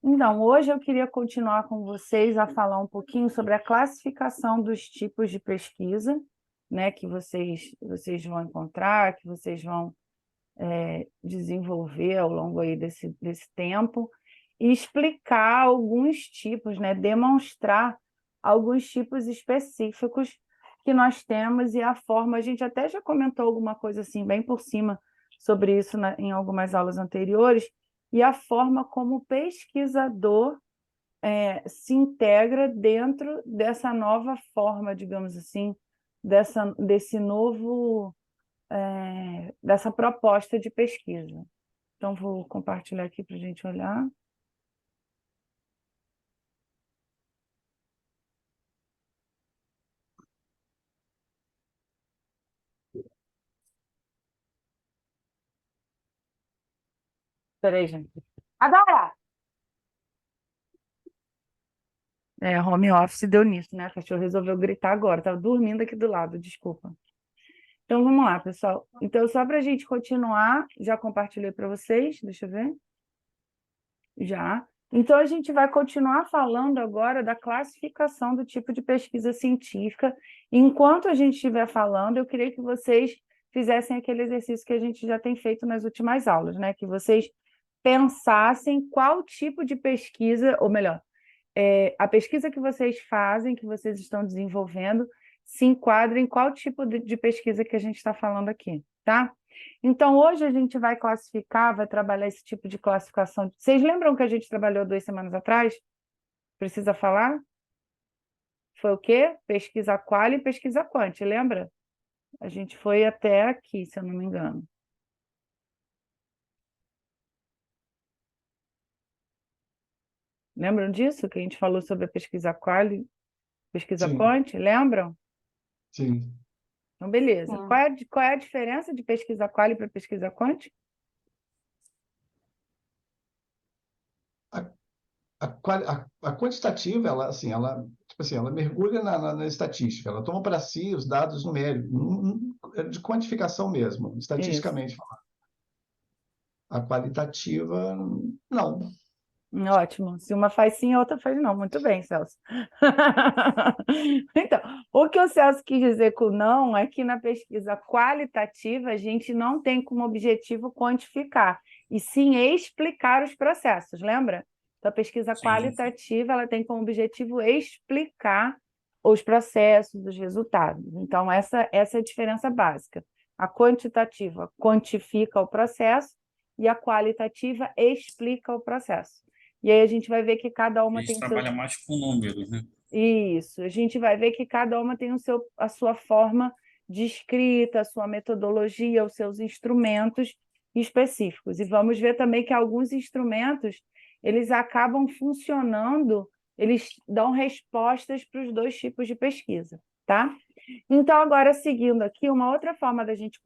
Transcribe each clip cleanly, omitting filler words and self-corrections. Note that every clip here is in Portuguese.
Então, hoje eu queria continuar com vocês a falar um pouquinho sobre a classificação dos tipos de pesquisa, né, que vocês vão encontrar, que vocês vão desenvolver ao longo aí desse tempo, e explicar alguns tipos, né, demonstrar alguns tipos específicos que nós temos e a forma, a gente até já comentou alguma coisa assim, bem por cima sobre isso em algumas aulas anteriores, e a forma como o pesquisador se integra dentro dessa nova forma, digamos assim, dessa proposta de pesquisa. Então, vou compartilhar aqui para a gente olhar. Espera aí, gente. Agora! Home office deu nisso, né? A cachorro resolveu gritar agora. Estava dormindo aqui do lado, desculpa. Então, vamos lá, pessoal. Então, só para a gente continuar, já compartilhei para vocês, deixa eu ver. Já. Então, a gente vai continuar falando agora da classificação do tipo de pesquisa científica. Enquanto a gente estiver falando, eu queria que vocês fizessem aquele exercício que a gente já tem feito nas últimas aulas, né? Que vocês pensassem qual tipo de pesquisa, ou melhor, a pesquisa que vocês fazem, que vocês estão desenvolvendo, se enquadra em qual tipo de pesquisa que a gente está falando aqui, tá? Então, hoje a gente vai classificar, vai trabalhar esse tipo de classificação. Vocês lembram que a gente trabalhou 2 semanas atrás? Precisa falar? Foi o quê? Pesquisa quali e pesquisa quant, lembra? A gente foi até aqui, se eu não me engano. Lembram disso? Que a gente falou sobre a pesquisa quali, pesquisa Sim, quant? Lembram? sim. Então, beleza. Qual é a diferença de pesquisa quali para pesquisa quant? A, a quantitativa, ela, assim, tipo assim, ela mergulha na estatística, ela toma para si os dados numéricos, de quantificação mesmo, Isso. estatisticamente falando. A qualitativa, não. Ótimo. Se uma faz sim, a outra faz não. Muito bem, Celso. Então, o que o Celso quis dizer com não é que na pesquisa qualitativa a gente não tem como objetivo quantificar, e sim explicar os processos, lembra? Então, a pesquisa Sim. qualitativa ela tem como objetivo explicar os processos, os resultados. Então, essa é a diferença básica. A quantitativa quantifica o processo e a qualitativa explica o processo. E aí a gente vai ver que cada uma A gente tem o seu... trabalha mais com números, né? Isso, a gente vai ver que cada uma tem a sua forma de escrita, a sua metodologia, os seus instrumentos específicos. E vamos ver também que alguns instrumentos, eles acabam funcionando, eles dão respostas para os 2 tipos de pesquisa, tá? Então, agora, seguindo aqui, uma outra forma da gente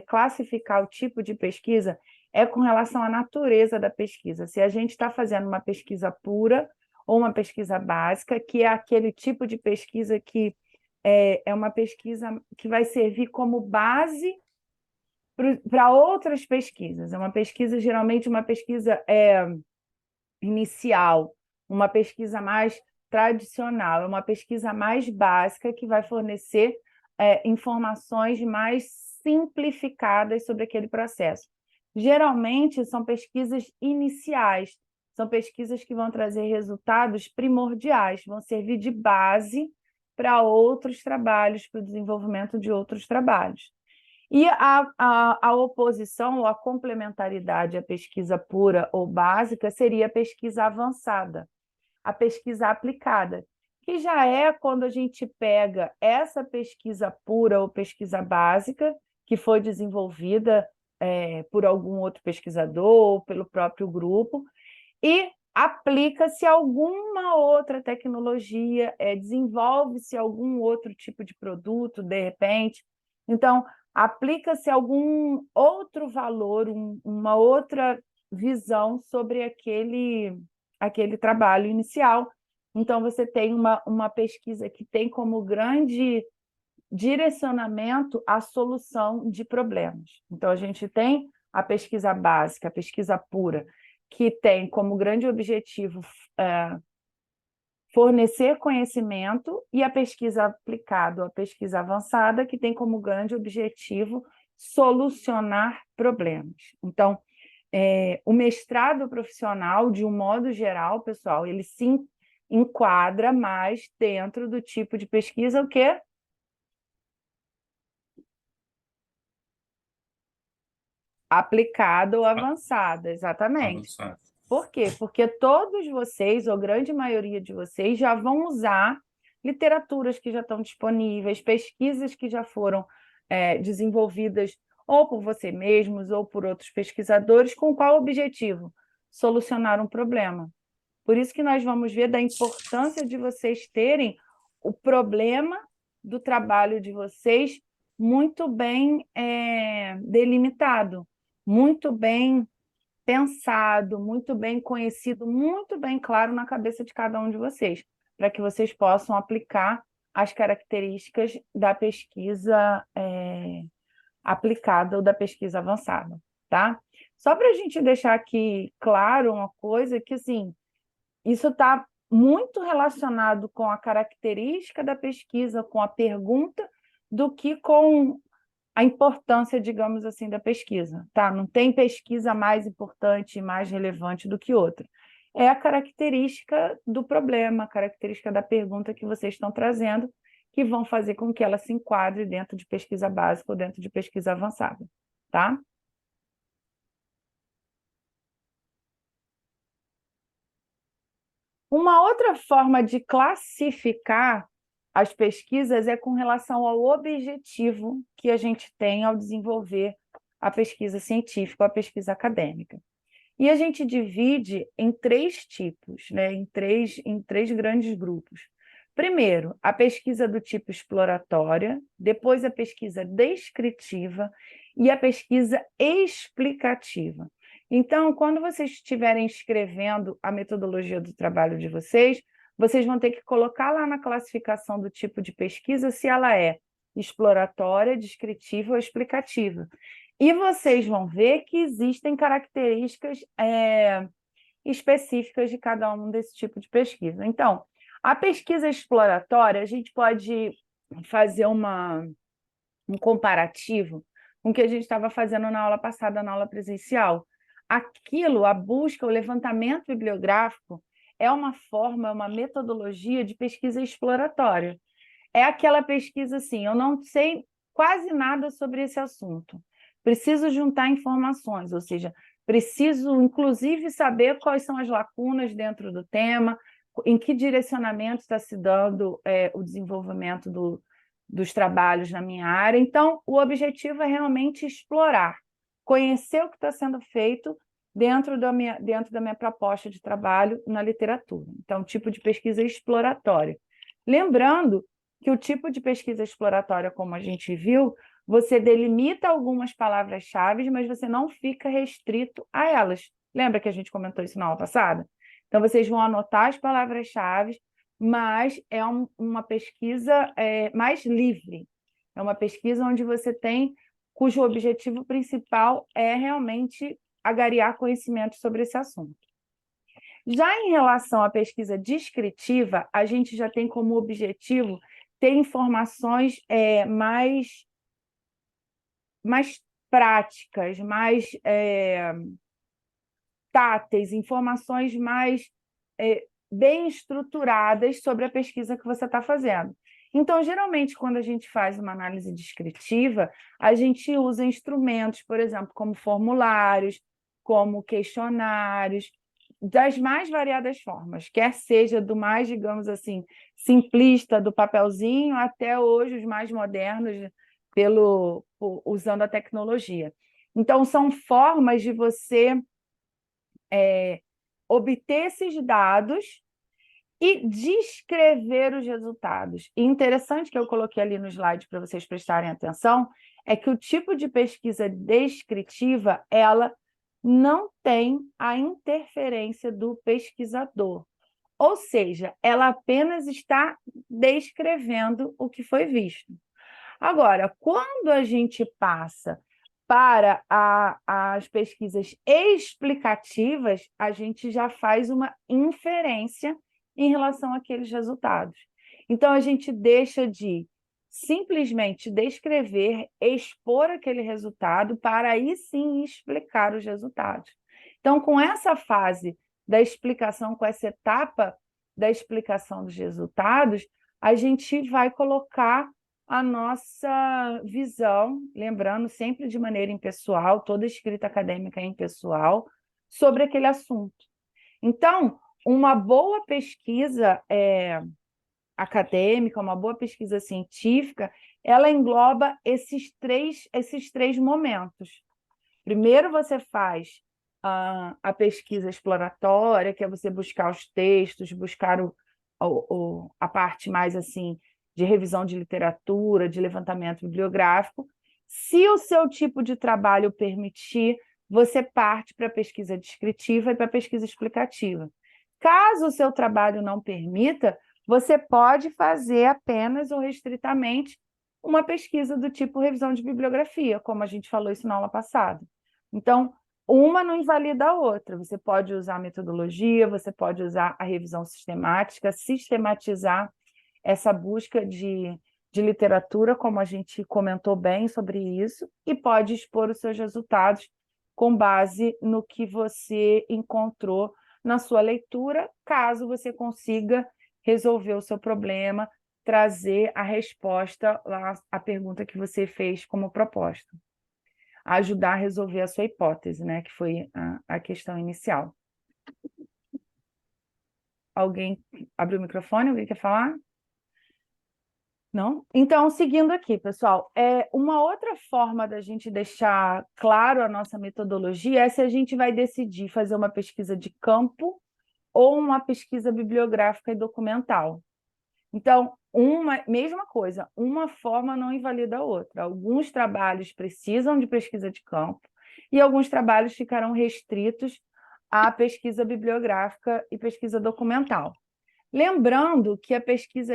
classificar o tipo de pesquisa é com relação à natureza da pesquisa. Se a gente está fazendo uma pesquisa pura ou uma pesquisa básica, que é aquele tipo de pesquisa que é uma pesquisa que vai servir como base para outras pesquisas. É uma pesquisa, geralmente, uma pesquisa inicial, uma pesquisa mais tradicional, é uma pesquisa mais básica que vai fornecer informações mais simplificadas sobre aquele processo. Geralmente, são pesquisas iniciais, são pesquisas que vão trazer resultados primordiais, vão servir de base para outros trabalhos, para o desenvolvimento de outros trabalhos. E a oposição ou a complementaridade à pesquisa pura ou básica seria a pesquisa avançada, a pesquisa aplicada, que já é quando a gente pega essa pesquisa pura ou pesquisa básica, que foi desenvolvida por algum outro pesquisador ou pelo próprio grupo, e aplica-se alguma outra tecnologia, desenvolve-se algum outro tipo de produto, de repente. Então, aplica-se algum outro valor, uma outra visão sobre aquele trabalho inicial. Então, você tem uma pesquisa que tem como grande direcionamento a solução de problemas. Então, a gente tem a pesquisa básica, a pesquisa pura, que tem como grande objetivo fornecer conhecimento, e a pesquisa aplicada, a pesquisa avançada, que tem como grande objetivo solucionar problemas. Então, o mestrado profissional, de um modo geral, pessoal, ele se enquadra mais dentro do tipo de pesquisa, o quê? Aplicada ou avançada, exatamente. Avançado. Por quê? Porque todos vocês, ou grande maioria de vocês, já vão usar literaturas que já estão disponíveis, pesquisas que já foram desenvolvidas ou por você mesmos ou por outros pesquisadores, com qual objetivo? Solucionar um problema. Por isso que nós vamos ver da importância de vocês terem o problema do trabalho de vocês muito bem delimitado, muito bem pensado, muito bem conhecido, muito bem claro na cabeça de cada um de vocês, para que vocês possam aplicar as características da pesquisa aplicada ou da pesquisa avançada, tá? Só para a gente deixar aqui claro uma coisa, que assim, isso está muito relacionado com a característica da pesquisa, com a pergunta, do que com a importância, digamos assim, da pesquisa, tá? Não tem pesquisa mais importante e mais relevante do que outra. É a característica do problema, a característica da pergunta que vocês estão trazendo, que vão fazer com que ela se enquadre dentro de pesquisa básica ou dentro de pesquisa avançada, tá? Uma outra forma de classificar as pesquisas é com relação ao objetivo que a gente tem ao desenvolver a pesquisa científica, a pesquisa acadêmica. E a gente divide em 3 tipos, né? em três grandes grupos. Primeiro, a pesquisa do tipo exploratória, depois a pesquisa descritiva e a pesquisa explicativa. Então, quando vocês estiverem escrevendo a metodologia do trabalho de vocês vão ter que colocar lá na classificação do tipo de pesquisa se ela é exploratória, descritiva ou explicativa. E vocês vão ver que existem características específicas de cada um desse tipo de pesquisa. Então, a pesquisa exploratória, a gente pode fazer um comparativo com o que a gente estava fazendo na aula passada, na aula presencial. Aquilo, a busca, o levantamento bibliográfico, é uma forma, uma metodologia de pesquisa exploratória. É aquela pesquisa assim, eu não sei quase nada sobre esse assunto, preciso juntar informações, ou seja, preciso, inclusive, saber quais são as lacunas dentro do tema, em que direcionamento está se dando o desenvolvimento dos trabalhos na minha área. Então, o objetivo é realmente explorar, conhecer o que está sendo feito dentro da minha proposta de trabalho na literatura. Então, tipo de pesquisa exploratória. Lembrando que o tipo de pesquisa exploratória, como a gente viu, você delimita algumas palavras-chave, mas você não fica restrito a elas. Lembra que a gente comentou isso na aula passada? Então, vocês vão anotar as palavras-chave, mas é uma pesquisa mais livre. É uma pesquisa onde você tem, cujo objetivo principal é realmente agariar conhecimento sobre esse assunto. Já em relação à pesquisa descritiva, a gente já tem como objetivo ter informações mais práticas, mais táteis, informações mais bem estruturadas sobre a pesquisa que você está fazendo. Então, geralmente, quando a gente faz uma análise descritiva, a gente usa instrumentos, por exemplo, como formulários, como questionários, das mais variadas formas, quer seja do mais, digamos assim, simplista, do papelzinho, até hoje os mais modernos, usando a tecnologia. Então, são formas de você obter esses dados e descrever os resultados. E interessante que eu coloquei ali no slide para vocês prestarem atenção, é que o tipo de pesquisa descritiva, ela não tem a interferência do pesquisador. Ou seja, ela apenas está descrevendo o que foi visto. Agora, quando a gente passa Para as pesquisas explicativas, a gente já faz uma inferência em relação àqueles resultados. Então, a gente deixa de simplesmente descrever, expor aquele resultado, para aí sim explicar os resultados. Então, com essa fase da explicação, com essa etapa da explicação dos resultados, a gente vai colocar a nossa visão, lembrando sempre de maneira impessoal, toda escrita acadêmica é impessoal, sobre aquele assunto. Então, uma boa pesquisa acadêmica, uma boa pesquisa científica, ela engloba esses três momentos. Primeiro você faz a pesquisa exploratória, que é você buscar os textos, buscar a parte mais assim de revisão de literatura, de levantamento bibliográfico. Se o seu tipo de trabalho permitir, você parte para a pesquisa descritiva e para a pesquisa explicativa. Caso o seu trabalho não permita, você pode fazer apenas ou restritamente uma pesquisa do tipo revisão de bibliografia, como a gente falou isso na aula passada. Então, uma não invalida a outra. Você pode usar a metodologia, você pode usar a revisão sistemática, sistematizar essa busca de literatura, como a gente comentou bem sobre isso, e pode expor os seus resultados com base no que você encontrou na sua leitura, caso você consiga resolver o seu problema, trazer a resposta à pergunta que você fez como proposta. Ajudar a resolver a sua hipótese, né, que foi a questão inicial. Alguém abriu o microfone? Alguém quer falar? Não? Então, seguindo aqui, pessoal, uma outra forma da gente deixar claro a nossa metodologia é se a gente vai decidir fazer uma pesquisa de campo ou uma pesquisa bibliográfica e documental. Então, mesma coisa, uma forma não invalida a outra. Alguns trabalhos precisam de pesquisa de campo e alguns trabalhos ficarão restritos à pesquisa bibliográfica e pesquisa documental. Lembrando que a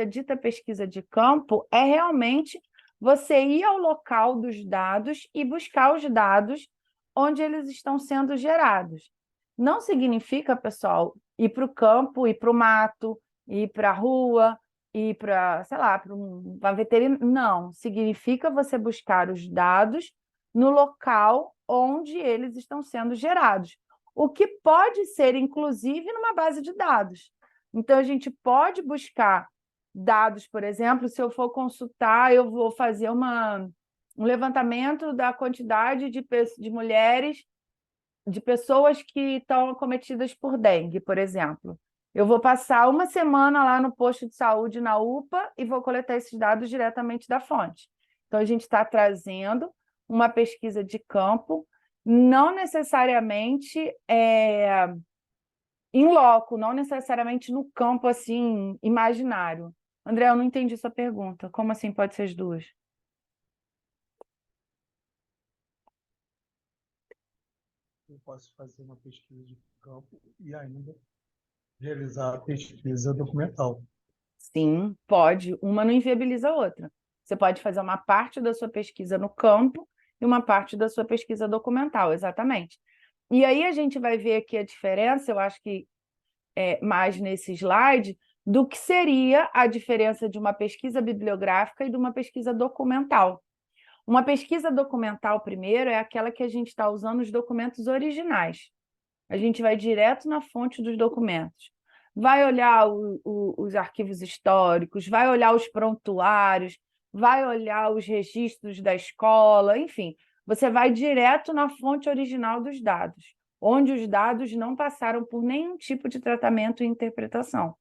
dita pesquisa de campo é realmente você ir ao local dos dados e buscar os dados onde eles estão sendo gerados. Não significa, pessoal, ir para o campo, ir para o mato, ir para a rua, ir para, sei lá, para uma veterinária. Não, significa você buscar os dados no local onde eles estão sendo gerados. O que pode ser, inclusive, numa base de dados. Então, a gente pode buscar dados, por exemplo, se eu for consultar, eu vou fazer um levantamento da quantidade de mulheres, de pessoas que estão acometidas por dengue, por exemplo. Eu vou passar uma semana lá no posto de saúde, na UPA, e vou coletar esses dados diretamente da fonte. Então, a gente está trazendo uma pesquisa de campo, não necessariamente em loco, não necessariamente no campo assim imaginário. André, eu não entendi sua pergunta. Como assim pode ser as duas? Eu posso fazer uma pesquisa de campo e ainda realizar a pesquisa documental. Sim, pode. Uma não inviabiliza a outra. Você pode fazer uma parte da sua pesquisa no campo e uma parte da sua pesquisa documental, exatamente. E aí a gente vai ver aqui a diferença, eu acho que mais nesse slide, do que seria a diferença de uma pesquisa bibliográfica e de uma pesquisa documental. Uma pesquisa documental, primeiro, é aquela que a gente está usando os documentos originais. A gente vai direto na fonte dos documentos. Vai olhar os arquivos históricos, vai olhar os prontuários, vai olhar os registros da escola, enfim. Você vai direto na fonte original dos dados, onde os dados não passaram por nenhum tipo de tratamento e interpretação.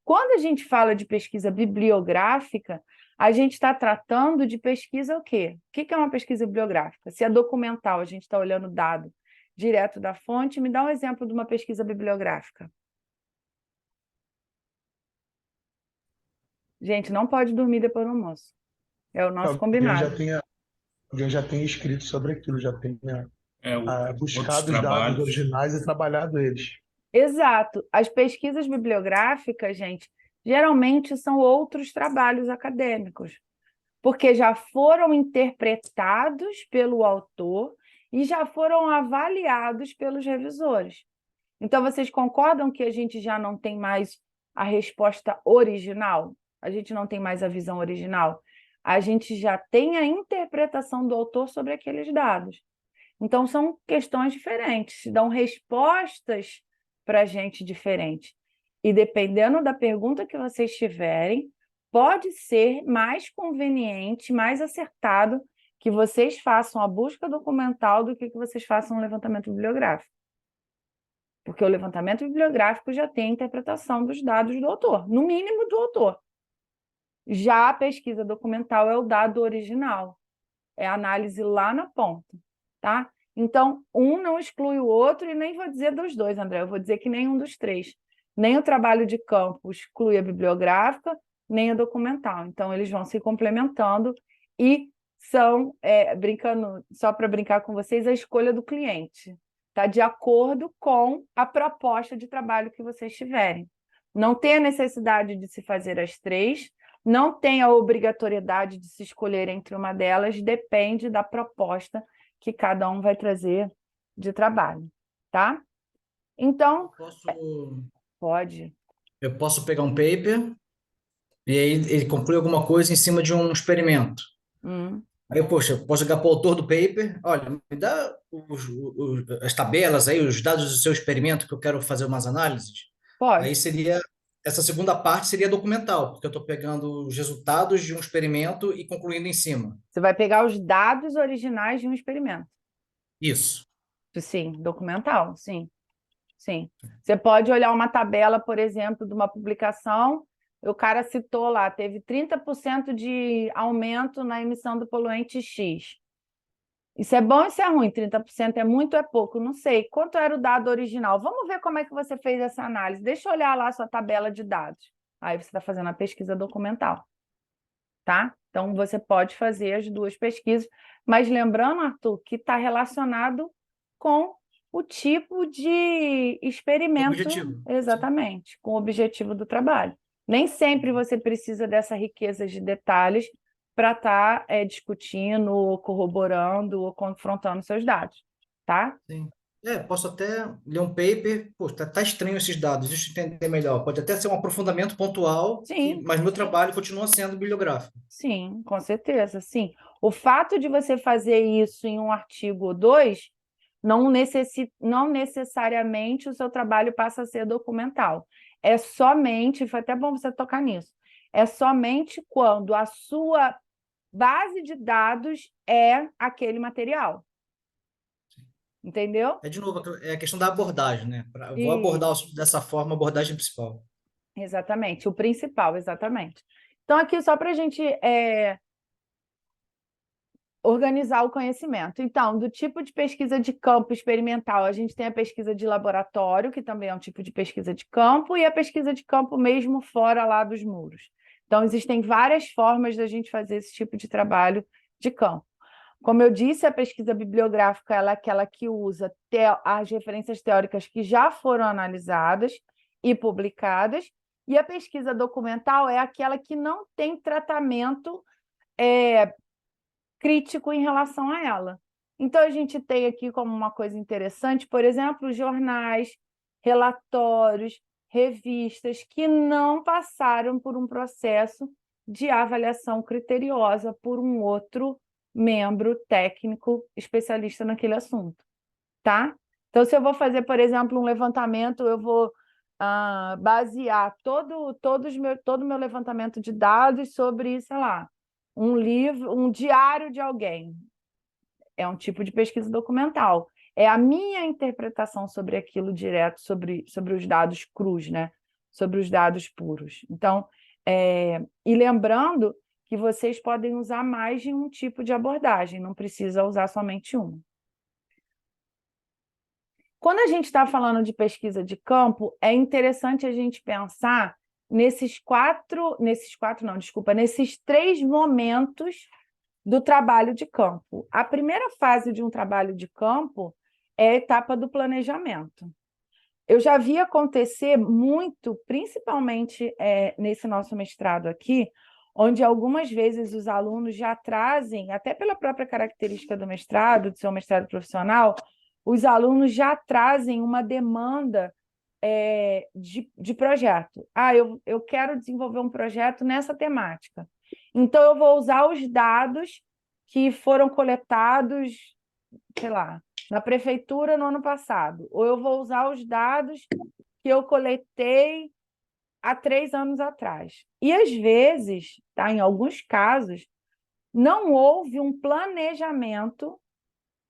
Quando a gente fala de pesquisa bibliográfica, a gente está tratando de pesquisa o quê? O que é uma pesquisa bibliográfica? Se é documental, a gente está olhando dado direto da fonte. Me dá um exemplo de uma pesquisa bibliográfica. Gente, não pode dormir depois do almoço. É o nosso combinado. Alguém já tem escrito sobre aquilo, já tem outros buscado os dados trabalhos. originais e trabalhado eles. Exato. As pesquisas bibliográficas, gente, geralmente são outros trabalhos acadêmicos. porque já foram interpretados pelo autor e já foram avaliados pelos revisores. Então, vocês concordam que a gente já não tem mais a resposta original? A gente não tem mais a visão original? A gente já tem a interpretação do autor sobre aqueles dados. Então, são questões diferentes, dão respostas para a gente diferentes. E dependendo da pergunta que vocês tiverem, pode ser mais conveniente, mais acertado que vocês façam a busca documental do que vocês façam um levantamento bibliográfico. Porque o levantamento bibliográfico já tem a interpretação dos dados do autor, no mínimo do autor. Já a pesquisa documental é o dado original, é a análise lá na ponta, tá? Então, um não exclui o outro, e nem vou dizer dos dois, André, eu vou dizer que nenhum dos três. Nem o trabalho de campo exclui a bibliográfica, nem a documental. Então, eles vão se complementando e são, brincando, só para brincar com vocês, a escolha do cliente. Está de acordo com a proposta de trabalho que vocês tiverem. Não tem a necessidade de se fazer as três, não tem a obrigatoriedade de se escolher entre uma delas, depende da proposta que cada um vai trazer de trabalho, tá? Então, pode. Eu posso pegar um paper e aí ele conclui alguma coisa em cima de um experimento. Aí, poxa, eu posso ligar para o autor do paper, olha, me dá as tabelas aí, os dados do seu experimento que eu quero fazer umas análises. Pode. Aí essa segunda parte seria documental, porque eu estou pegando os resultados de um experimento e concluindo em cima. Você vai pegar os dados originais de um experimento. Isso. Sim, documental, sim. Sim. Você pode olhar uma tabela, por exemplo, de uma publicação, o cara citou lá, teve 30% de aumento na emissão do poluente X. Isso é bom ou isso é ruim? 30% é muito ou é pouco? Não sei. Quanto era o dado original? Vamos ver como é que você fez essa análise. Deixa eu olhar lá a sua tabela de dados. Aí você está fazendo a pesquisa documental. Tá? Então, você pode fazer as duas pesquisas. Mas lembrando, Arthur, que está relacionado com o tipo de experimento. Objetivo. Exatamente, com o objetivo do trabalho. Nem sempre você precisa dessa riqueza de detalhes para estar discutindo, ou corroborando, ou confrontando seus dados, tá? Sim. Posso até ler um paper, pô, tá estranho esses dados, deixa eu entender melhor. Pode até ser um aprofundamento pontual, Sim. mas meu trabalho continua sendo bibliográfico. Sim, com certeza, sim. O fato de você fazer isso em um artigo ou dois, não necessariamente o seu trabalho passa a ser documental. É somente, foi até bom você tocar nisso, é somente quando a sua base de dados é aquele material. Entendeu? De novo, é a questão da abordagem, né? Vou E- abordar dessa forma a abordagem principal. Exatamente, o principal, exatamente. Então, aqui só para a gente organizar o conhecimento. Então, do tipo de pesquisa de campo experimental, a gente tem a pesquisa de laboratório, que também é um tipo de pesquisa de campo, e a pesquisa de campo mesmo fora lá dos muros. Então, existem várias formas da gente fazer esse tipo de trabalho de campo. Como eu disse, a pesquisa bibliográfica ela é aquela que usa as referências teóricas que já foram analisadas e publicadas, e a pesquisa documental é aquela que não tem tratamento crítico em relação a ela. Então, a gente tem aqui como uma coisa interessante, por exemplo, jornais, relatórios, revistas que não passaram por um processo de avaliação criteriosa por um outro membro técnico especialista naquele assunto, tá? Então, se eu vou fazer, por exemplo, um levantamento, eu vou basear todo o meu levantamento de dados sobre, sei lá, um livro, um diário de alguém. É um tipo de pesquisa documental. É a minha interpretação sobre aquilo direto, sobre os dados crus, né? Sobre os dados puros. Então, e lembrando que vocês podem usar mais de um tipo de abordagem, não precisa usar somente uma. Quando a gente está falando de pesquisa de campo, é interessante a gente pensar nesses três momentos do trabalho de campo. A primeira fase de um trabalho de campo é a etapa do planejamento. Eu já vi acontecer muito, principalmente nesse nosso mestrado aqui, onde algumas vezes os alunos já trazem, até pela própria característica do mestrado, do seu mestrado profissional, os alunos já trazem uma demanda de projeto. Eu quero desenvolver um projeto nessa temática. Então, eu vou usar os dados que foram coletados, sei lá, na prefeitura no ano passado, ou eu vou usar os dados que eu coletei há 3 anos atrás. E, às vezes, tá, em alguns casos, não houve um planejamento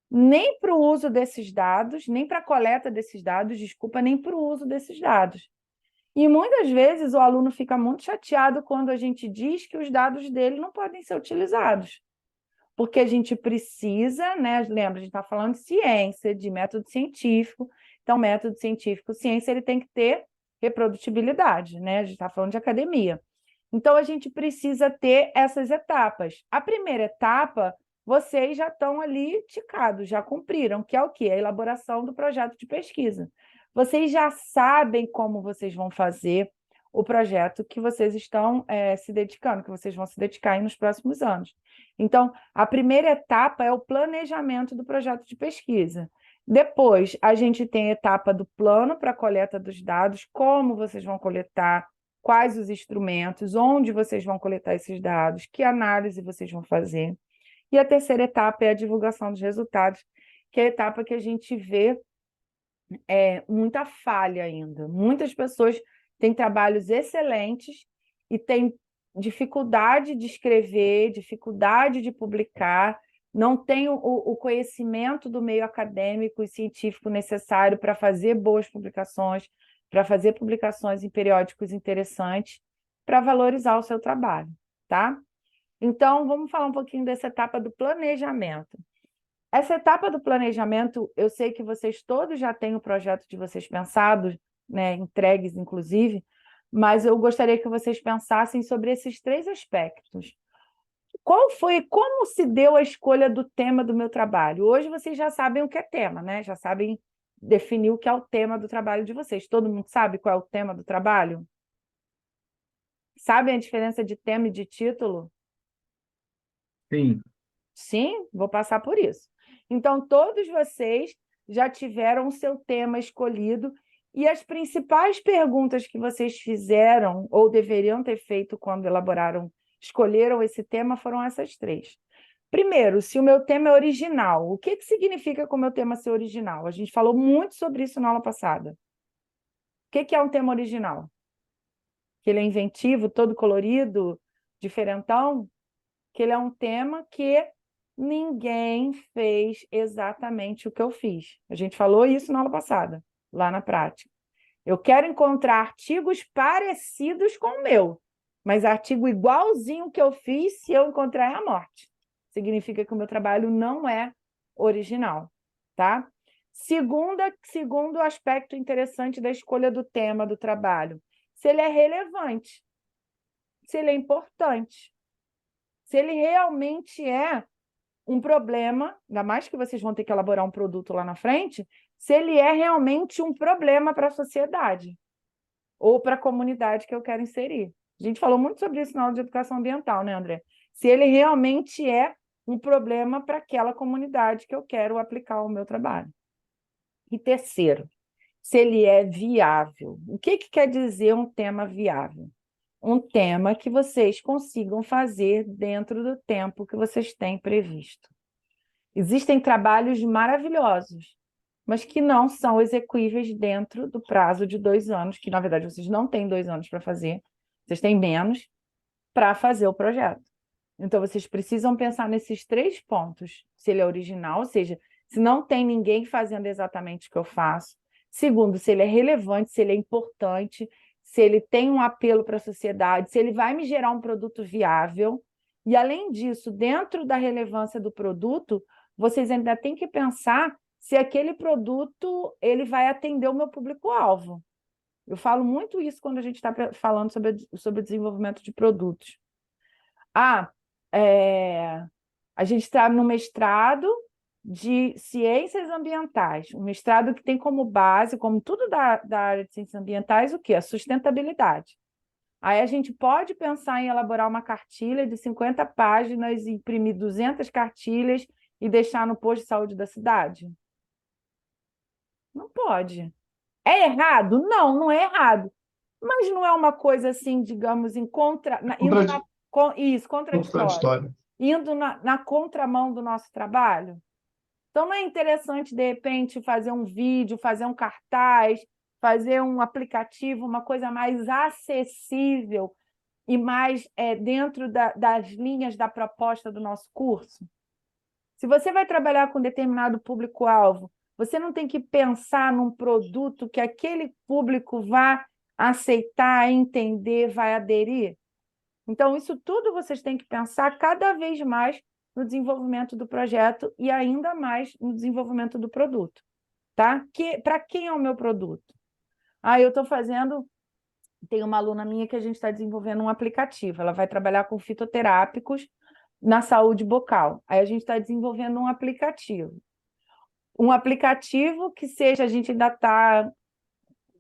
nem para o uso desses dados, nem para a coleta desses dados, desculpa, nem para o uso desses dados. E muitas vezes o aluno fica muito chateado quando a gente diz que os dados dele não podem ser utilizados. Porque a gente precisa, né? Lembra, a gente está falando de ciência, de método científico. Então, método científico, ciência, ele tem que ter reprodutibilidade, né? A gente está falando de academia. Então, a gente precisa ter essas etapas. A primeira etapa, vocês já estão ali ticados, já cumpriram, que é o quê? A elaboração do projeto de pesquisa. Vocês já sabem como vocês vão fazer o projeto que vocês estão se dedicando, que vocês vão se dedicar aí nos próximos anos. Então, a primeira etapa é o planejamento do projeto de pesquisa. Depois, a gente tem a etapa do plano para a coleta dos dados, como vocês vão coletar, quais os instrumentos, onde vocês vão coletar esses dados, que análise vocês vão fazer. E a terceira etapa é a divulgação dos resultados, que é a etapa que a gente vê muita falha ainda. Muitas pessoas têm trabalhos excelentes e têm dificuldade de escrever, dificuldade de publicar, não têm o conhecimento do meio acadêmico e científico necessário para fazer boas publicações, para fazer publicações em periódicos interessantes, para valorizar o seu trabalho, tá? Então, vamos falar um pouquinho dessa etapa do planejamento. Essa etapa do planejamento, eu sei que vocês todos já têm o projeto de vocês pensado, né, entregues, inclusive, mas eu gostaria que vocês pensassem sobre esses 3 aspectos. Como se deu a escolha do tema do meu trabalho? Hoje vocês já sabem o que é tema, né? Já sabem definir o que é o tema do trabalho de vocês. Todo mundo sabe qual é o tema do trabalho? Sabem a diferença de tema e de título? Sim. Sim? Vou passar por isso. Então, todos vocês já tiveram o seu tema escolhido e as principais perguntas que vocês fizeram ou deveriam ter feito quando escolheram esse tema foram essas 3. Primeiro, se o meu tema é original, o que significa com o meu tema ser original? A gente falou muito sobre isso na aula passada. O que é um tema original? Que ele é inventivo, todo colorido, diferentão? Que ele é um tema que ninguém fez exatamente o que eu fiz. A gente falou isso na aula passada, lá na prática. Eu quero encontrar artigos parecidos com o meu, mas artigo igualzinho que eu fiz, se eu encontrar, é a morte. Significa que o meu trabalho não é original, tá? Segundo aspecto interessante da escolha do tema do trabalho, se ele é relevante, se ele é importante, se ele realmente é um problema, ainda mais que vocês vão ter que elaborar um produto lá na frente, se ele é realmente um problema para a sociedade ou para a comunidade que eu quero inserir. A gente falou muito sobre isso na aula de educação ambiental, né, André? Se ele realmente é um problema para aquela comunidade que eu quero aplicar o meu trabalho. E terceiro, se ele é viável. O que quer dizer um tema viável? Um tema que vocês consigam fazer dentro do tempo que vocês têm previsto. Existem trabalhos maravilhosos, mas que não são execuíveis dentro do prazo de 2 anos, que, na verdade, vocês não têm 2 anos para fazer, vocês têm menos para fazer o projeto. Então, vocês precisam pensar nesses 3 pontos. Se ele é original, ou seja, se não tem ninguém fazendo exatamente o que eu faço. Segundo, se ele é relevante, se ele é importante, se ele tem um apelo para a sociedade, se ele vai me gerar um produto viável. E, além disso, dentro da relevância do produto, vocês ainda têm que pensar se aquele produto ele vai atender o meu público-alvo. Eu falo muito isso quando a gente está falando sobre o desenvolvimento de produtos. A gente está no mestrado de ciências ambientais, um mestrado que tem como base, como tudo da área de ciências ambientais, o quê? A sustentabilidade. Aí a gente pode pensar em elaborar uma cartilha de 50 páginas, imprimir 200 cartilhas e deixar no posto de saúde da cidade? Não pode. É errado? Não, não é errado. Mas não é uma coisa assim, digamos, contraditória, Contraditório. indo na contramão do nosso trabalho? Então, não é interessante, de repente, fazer um vídeo, fazer um cartaz, fazer um aplicativo, uma coisa mais acessível e mais dentro das linhas da proposta do nosso curso? Se você vai trabalhar com determinado público-alvo, você não tem que pensar num produto que aquele público vá aceitar, entender, vai aderir? Então, isso tudo vocês têm que pensar cada vez mais no desenvolvimento do projeto e ainda mais no desenvolvimento do produto. Tá? Para quem é o meu produto? Eu estou fazendo... Tem uma aluna minha que a gente está desenvolvendo um aplicativo. Ela vai trabalhar com fitoterápicos na saúde bucal. Aí a gente está desenvolvendo um aplicativo. Um aplicativo que seja... A gente ainda está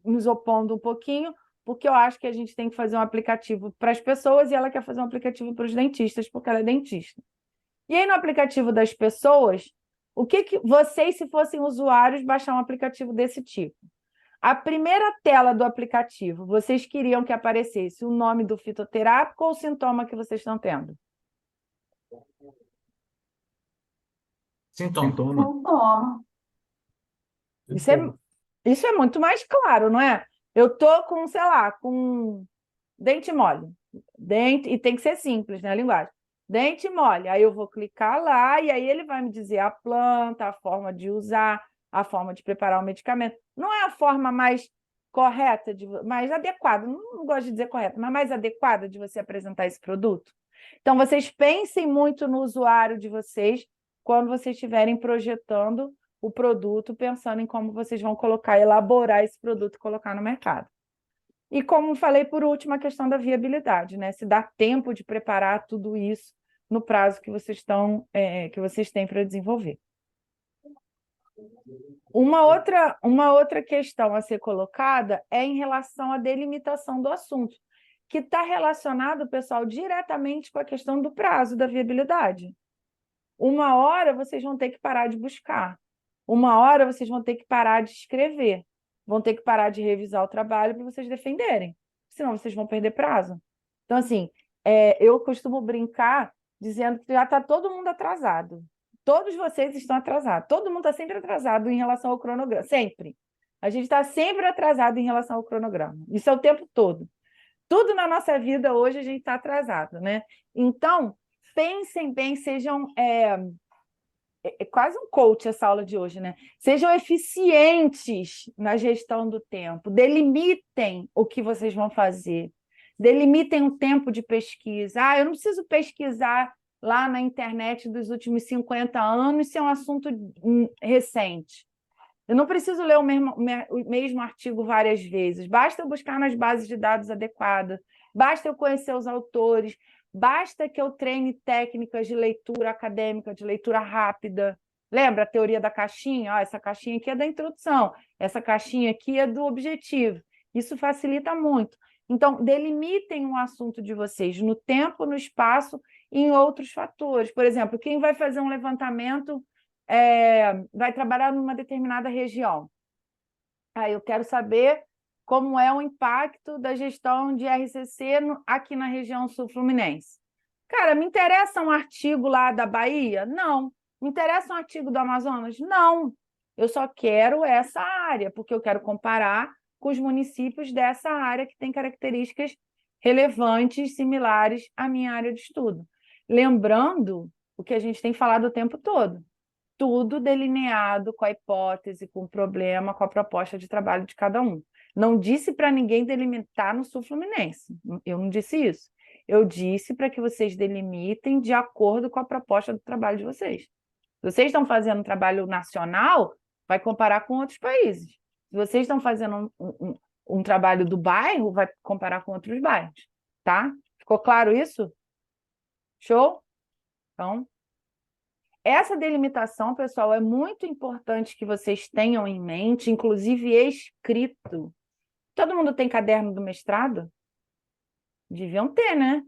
nos opondo um pouquinho, porque eu acho que a gente tem que fazer um aplicativo para as pessoas e ela quer fazer um aplicativo para os dentistas, porque ela é dentista. E aí, no aplicativo das pessoas, o que vocês, se fossem usuários, baixar um aplicativo desse tipo? A primeira tela do aplicativo, vocês queriam que aparecesse o nome do fitoterápico ou o sintoma que vocês estão tendo? Sintoma. Sintoma. Isso é muito mais claro, não é? Eu estou com, sei lá, com dente mole. E tem que ser simples, né, a linguagem. Dente mole. Aí eu vou clicar lá e aí ele vai me dizer a planta, a forma de usar, a forma de preparar o medicamento. Não é a forma mais correta, mais adequada, não gosto de dizer correta, mas mais adequada de você apresentar esse produto? Então, vocês pensem muito no usuário de vocês quando vocês estiverem projetando o produto, pensando em como vocês vão elaborar esse produto e colocar no mercado. E como falei, por último, a questão da viabilidade, né? Se dá tempo de preparar tudo isso no prazo que vocês têm para desenvolver. Uma outra questão a ser colocada é em relação à delimitação do assunto, que está relacionado, pessoal, diretamente com a questão do prazo da viabilidade. Uma hora vocês vão ter que parar de buscar. Uma hora vocês vão ter que parar de escrever. Vão ter que parar de revisar o trabalho para vocês defenderem. Senão vocês vão perder prazo. Então, assim, eu costumo brincar dizendo que já está todo mundo atrasado. Todos vocês estão atrasados. Todo mundo está sempre atrasado em relação ao cronograma. Sempre. A gente está sempre atrasado em relação ao cronograma. Isso é o tempo todo. Tudo na nossa vida hoje a gente está atrasado, né? Então, pensem bem, sejam... É quase um coach essa aula de hoje, né? Sejam eficientes na gestão do tempo, delimitem o que vocês vão fazer, delimitem um tempo de pesquisa. Eu não preciso pesquisar lá na internet dos últimos 50 anos se é um assunto recente. Eu não preciso ler o mesmo artigo várias vezes, basta eu buscar nas bases de dados adequadas, basta eu conhecer os autores, basta que eu treine técnicas de leitura acadêmica, de leitura rápida. Lembra a teoria da caixinha? Essa caixinha aqui é da introdução, essa caixinha aqui é do objetivo. Isso facilita muito. Então, delimitem um assunto de vocês no tempo, no espaço e em outros fatores. Por exemplo, quem vai fazer um levantamento vai trabalhar numa determinada região. Eu quero saber como é o impacto da gestão de RCC aqui na região sul-fluminense. Cara, me interessa um artigo lá da Bahia? Não. Me interessa um artigo do Amazonas? Não. Eu só quero essa área, porque eu quero comparar com os municípios dessa área que tem características relevantes, similares à minha área de estudo. Lembrando o que a gente tem falado o tempo todo. Tudo delineado com a hipótese, com o problema, com a proposta de trabalho de cada um. Não disse para ninguém delimitar no sul-fluminense. Eu não disse isso. Eu disse para que vocês delimitem de acordo com a proposta do trabalho de vocês. Se vocês estão fazendo um trabalho nacional, vai comparar com outros países. Se vocês estão fazendo um trabalho do bairro, vai comparar com outros bairros. Tá? Ficou claro isso? Show? Então, essa delimitação, pessoal, é muito importante que vocês tenham em mente, inclusive escrito. Todo mundo tem caderno do mestrado? Deviam ter, né?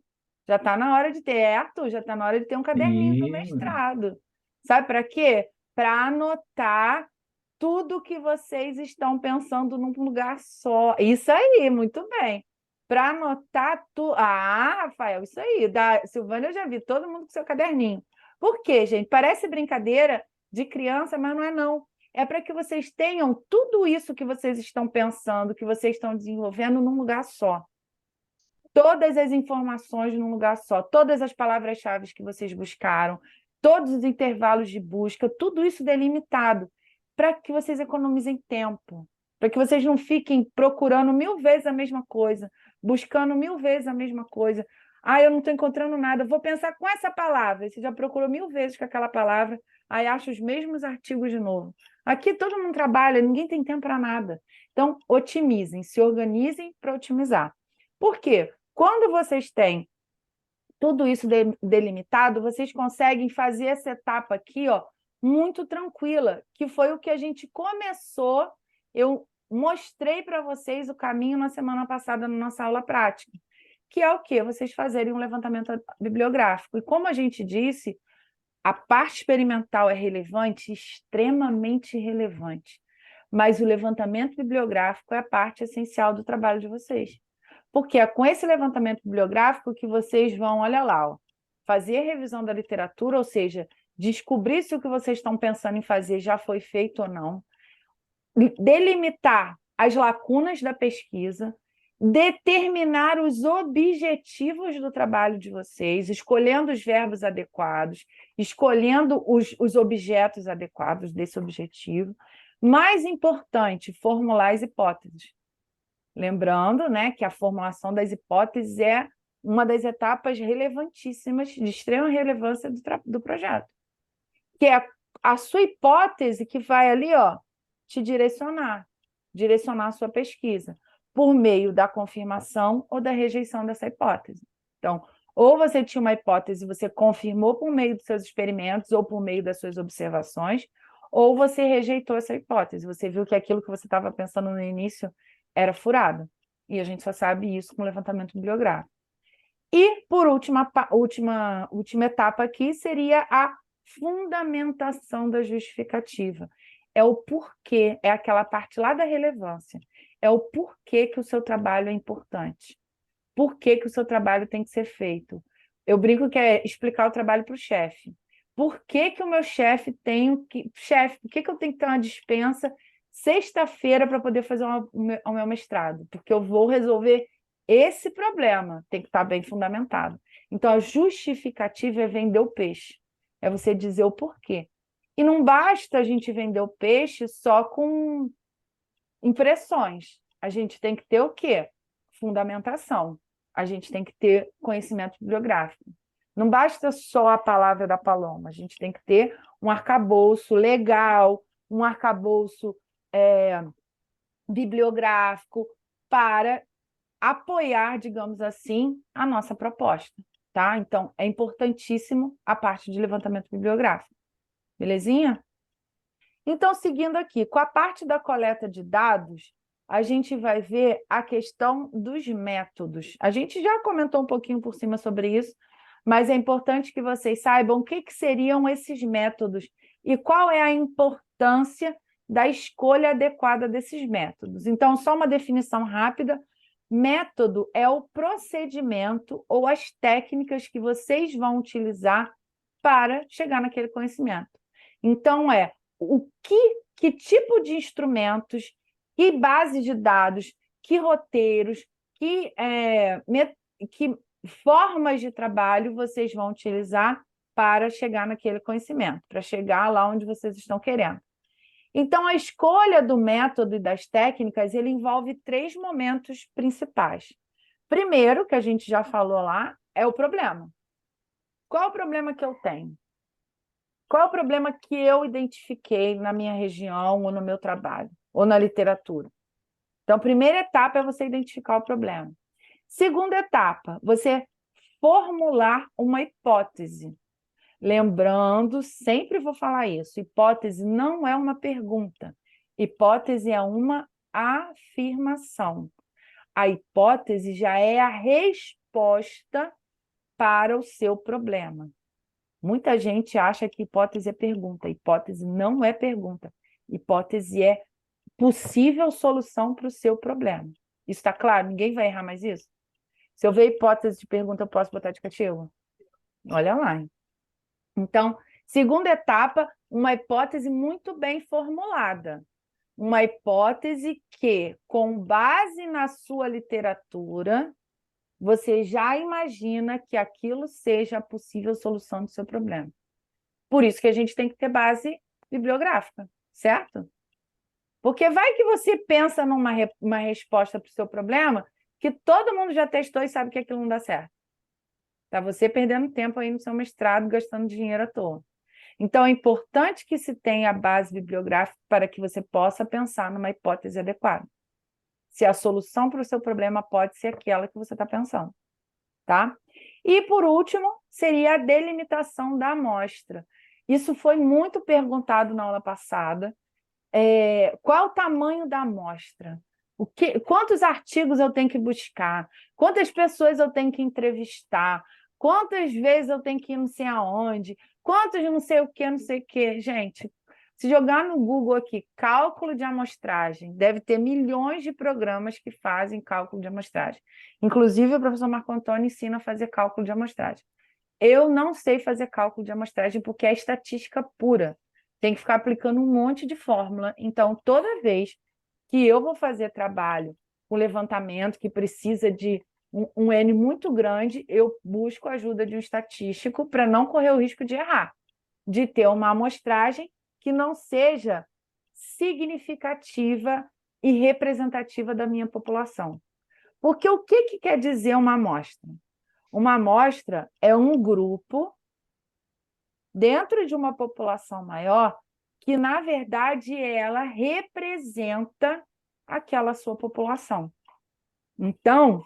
Já está na hora de ter. Arthur, já está na hora de ter um caderninho do E mestrado. Sabe para quê? Para anotar tudo que vocês estão pensando num lugar só. Isso aí, muito bem. Para anotar tudo. Ah, Rafael, isso aí. Da Silvânia eu já vi, todo mundo com seu caderninho. Por quê, gente? Parece brincadeira de criança, mas não é não. É para que vocês tenham tudo isso que vocês estão pensando, que vocês estão desenvolvendo num lugar só. Todas as informações num lugar só, todas as palavras-chave que vocês buscaram, todos os intervalos de busca, tudo isso delimitado, para que vocês economizem tempo, para que vocês não fiquem procurando 1000 vezes a mesma coisa, buscando 1000 vezes a mesma coisa. Ah, eu não estou encontrando nada, vou pensar com essa palavra. Você já procurou 1000 vezes com aquela palavra, aí acha os mesmos artigos de novo. Aqui todo mundo trabalha, ninguém tem tempo para nada. Então, otimizem, se organizem para otimizar. Por quê? Quando vocês têm tudo isso delimitado, vocês conseguem fazer essa etapa aqui, ó, muito tranquila, que foi o que a gente começou. Eu mostrei para vocês o caminho na semana passada na nossa aula prática, que é o quê? Vocês fazerem um levantamento bibliográfico. E como a gente disse, a parte experimental é relevante, extremamente relevante, mas o levantamento bibliográfico é a parte essencial do trabalho de vocês. Porque é com esse levantamento bibliográfico que vocês vão, olha lá, ó, fazer a revisão da literatura, ou seja, descobrir se o que vocês estão pensando em fazer já foi feito ou não, delimitar as lacunas da pesquisa, determinar os objetivos do trabalho de vocês, escolhendo os verbos adequados, escolhendo os objetos adequados desse objetivo. Mais importante, formular as hipóteses. Lembrando, né, que a formulação das hipóteses é uma das etapas relevantíssimas, de extrema relevância do projeto. Que é a sua hipótese que vai ali, ó, te direcionar a sua pesquisa, por meio da confirmação ou da rejeição dessa hipótese. Então, ou você tinha uma hipótese e você confirmou por meio dos seus experimentos ou por meio das suas observações, ou você rejeitou essa hipótese, você viu que aquilo que você estava pensando no início era furado. E a gente só sabe isso com o levantamento bibliográfico. E, por última etapa aqui, seria a fundamentação da justificativa. É o porquê, é aquela parte lá da relevância. É o porquê que o seu trabalho é importante. Por que o seu trabalho tem que ser feito. Eu brinco que é explicar o trabalho para o chefe. Por que o meu chefe tem que... Chefe, por que eu tenho que ter uma dispensa sexta-feira para poder fazer o meu mestrado? Porque eu vou resolver esse problema, tem que estar bem fundamentado. Então, a justificativa é vender o peixe. É você dizer o porquê. E não basta a gente vender o peixe só com impressões. A gente tem que ter o quê? Fundamentação. A gente tem que ter conhecimento bibliográfico. Não basta só a palavra da Paloma, a gente tem que ter um arcabouço legal, um arcabouço bibliográfico para apoiar, digamos assim, a nossa proposta, tá? Então, é importantíssimo a parte de levantamento bibliográfico. Belezinha? Então, seguindo aqui, com a parte da coleta de dados, a gente vai ver a questão dos métodos. A gente já comentou um pouquinho por cima sobre isso, mas é importante que vocês saibam o que seriam esses métodos e qual é a importância da escolha adequada desses métodos. Então, só uma definição rápida: método é o procedimento ou as técnicas que vocês vão utilizar para chegar naquele conhecimento. Então, que tipo de instrumentos, que base de dados, que roteiros, que formas de trabalho vocês vão utilizar para chegar naquele conhecimento, para chegar lá onde vocês estão querendo. Então, a escolha do método e das técnicas, ele envolve 3 momentos principais. Primeiro, que a gente já falou lá, é o problema. Qual é o problema que eu tenho? Qual é o problema que eu identifiquei na minha região, ou no meu trabalho, ou na literatura? Então, a primeira etapa é você identificar o problema. Segunda etapa, você formular uma hipótese. Lembrando, sempre vou falar isso, hipótese não é uma pergunta, hipótese é uma afirmação. A hipótese já é a resposta resposta para o seu problema. Muita gente acha que hipótese é pergunta. Hipótese não é pergunta. Hipótese é possível solução para o seu problema. Isso está claro? Ninguém vai errar mais isso? Se eu ver hipótese de pergunta, eu posso botar de castigo? Olha lá. Hein? Então, segunda etapa, uma hipótese muito bem formulada. Uma hipótese que, com base na sua literatura, você já imagina que aquilo seja a possível solução do seu problema. Por isso que a gente tem que ter base bibliográfica, certo? Porque vai que você pensa uma resposta para o seu problema que todo mundo já testou e sabe que aquilo não dá certo. Tá você perdendo tempo aí no seu mestrado, gastando dinheiro à toa. Então, é importante que se tenha a base bibliográfica para que você possa pensar numa hipótese adequada. Se a solução para o seu problema pode ser aquela que você está pensando. Tá? E, por último, seria a delimitação da amostra. Isso foi muito perguntado na aula passada. Qual o tamanho da amostra? Quantos artigos eu tenho que buscar? Quantas pessoas eu tenho que entrevistar? Quantas vezes eu tenho que ir não sei aonde? Quantos não sei o que, não sei o que? Gente, se jogar no Google aqui, cálculo de amostragem, deve ter milhões de programas que fazem cálculo de amostragem. Inclusive, o professor Marco Antônio ensina a fazer cálculo de amostragem. Eu não sei fazer cálculo de amostragem porque é estatística pura. Tem que ficar aplicando um monte de fórmula. Então, toda vez que eu vou fazer trabalho com levantamento que precisa de um N muito grande, eu busco a ajuda de um estatístico para não correr o risco de errar, de ter uma amostragem que não seja significativa e representativa da minha população. Porque o que quer dizer uma amostra? Uma amostra é um grupo dentro de uma população maior que, na verdade, ela representa aquela sua população. Então,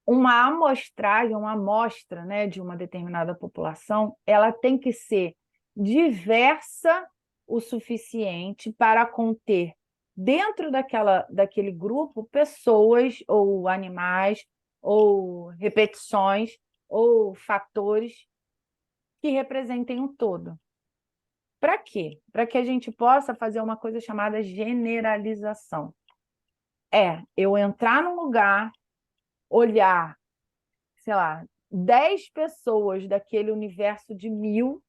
uma amostragem, uma amostra, né, de uma determinada população, ela tem que ser diversa o suficiente para conter, dentro daquele grupo, pessoas ou animais, ou repetições, ou fatores que representem um todo. Para quê? Para que a gente possa fazer uma coisa chamada generalização. Eu entrar num lugar, olhar, sei lá, 10 pessoas daquele universo de 1000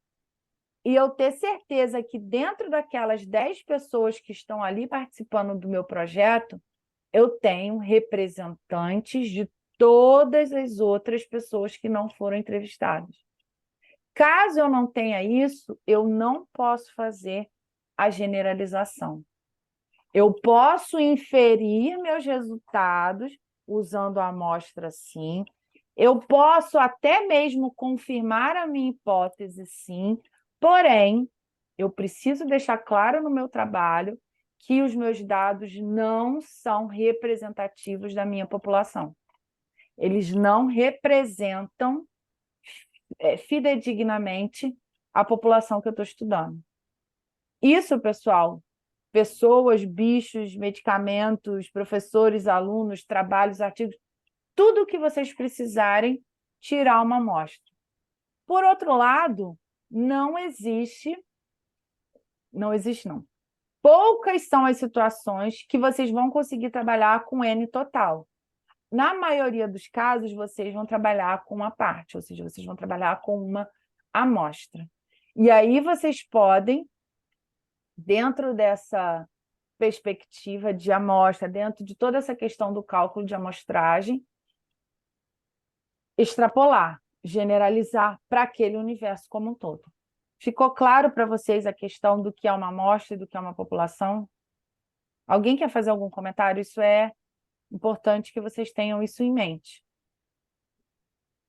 e eu ter certeza que dentro daquelas 10 pessoas que estão ali participando do meu projeto, eu tenho representantes de todas as outras pessoas que não foram entrevistadas. Caso eu não tenha isso, eu não posso fazer a generalização. Eu posso inferir meus resultados usando a amostra, sim. Eu posso até mesmo confirmar a minha hipótese, sim. Porém, eu preciso deixar claro no meu trabalho que os meus dados não são representativos da minha população. Eles não representam fidedignamente a população que eu estou estudando. Isso, pessoal, pessoas, bichos, medicamentos, professores, alunos, trabalhos, artigos, tudo o que vocês precisarem, tirar uma amostra. Por outro lado, não existe. Poucas são as situações que vocês vão conseguir trabalhar com N total. Na maioria dos casos, vocês vão trabalhar com uma parte, ou seja, vocês vão trabalhar com uma amostra. E aí vocês podem, dentro dessa perspectiva de amostra, dentro de toda essa questão do cálculo de amostragem, extrapolar, generalizar para aquele universo como um todo. Ficou claro para vocês a questão do que é uma amostra e do que é uma população? Alguém quer fazer algum comentário? Isso é importante que vocês tenham isso em mente.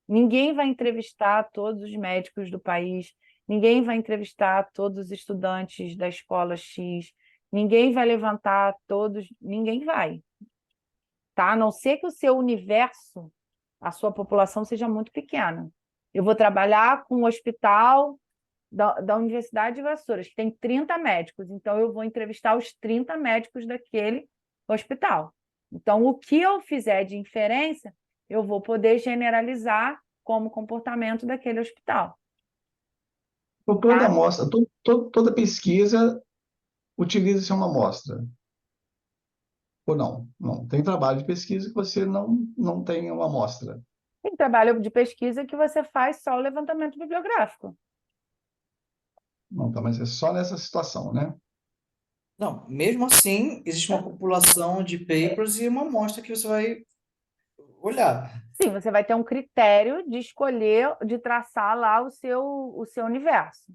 Ninguém vai entrevistar todos os médicos do país, ninguém vai entrevistar todos os estudantes da escola X, ninguém vai levantar todos, ninguém vai. Tá? A não ser que o seu universo, a sua população seja muito pequena. Eu vou trabalhar com um hospital da Universidade de Vassouras, que tem 30 médicos, então eu vou entrevistar os 30 médicos daquele hospital. Então, o que eu fizer de inferência eu vou poder generalizar como comportamento daquele hospital. Então, toda amostra, toda pesquisa utiliza-se uma amostra. Ou não? Não. Tem trabalho de pesquisa que você não tem uma amostra. Tem trabalho de pesquisa que você faz só o levantamento bibliográfico. Não, tá, mas é só nessa situação, né? Não, mesmo assim, existe uma população de papers e uma amostra que você vai olhar. Sim, você vai ter um critério de escolher, de traçar lá o seu universo.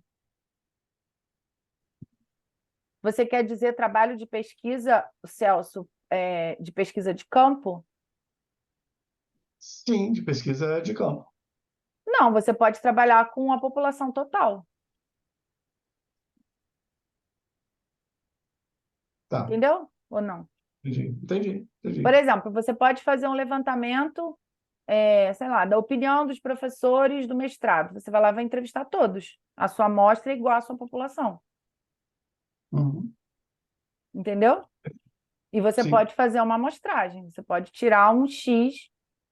Você quer dizer trabalho de pesquisa, Celso, de pesquisa de campo? Sim, de pesquisa de campo. Não, você pode trabalhar com a população total, Tá, entendeu? Ou não? entendi. Por exemplo, você pode fazer um levantamento, sei lá, da opinião dos professores do mestrado. Você vai lá e vai entrevistar todos. A sua amostra é igual à sua população, Uhum. entendeu? E você Sim, pode fazer uma amostragem. Você pode tirar um X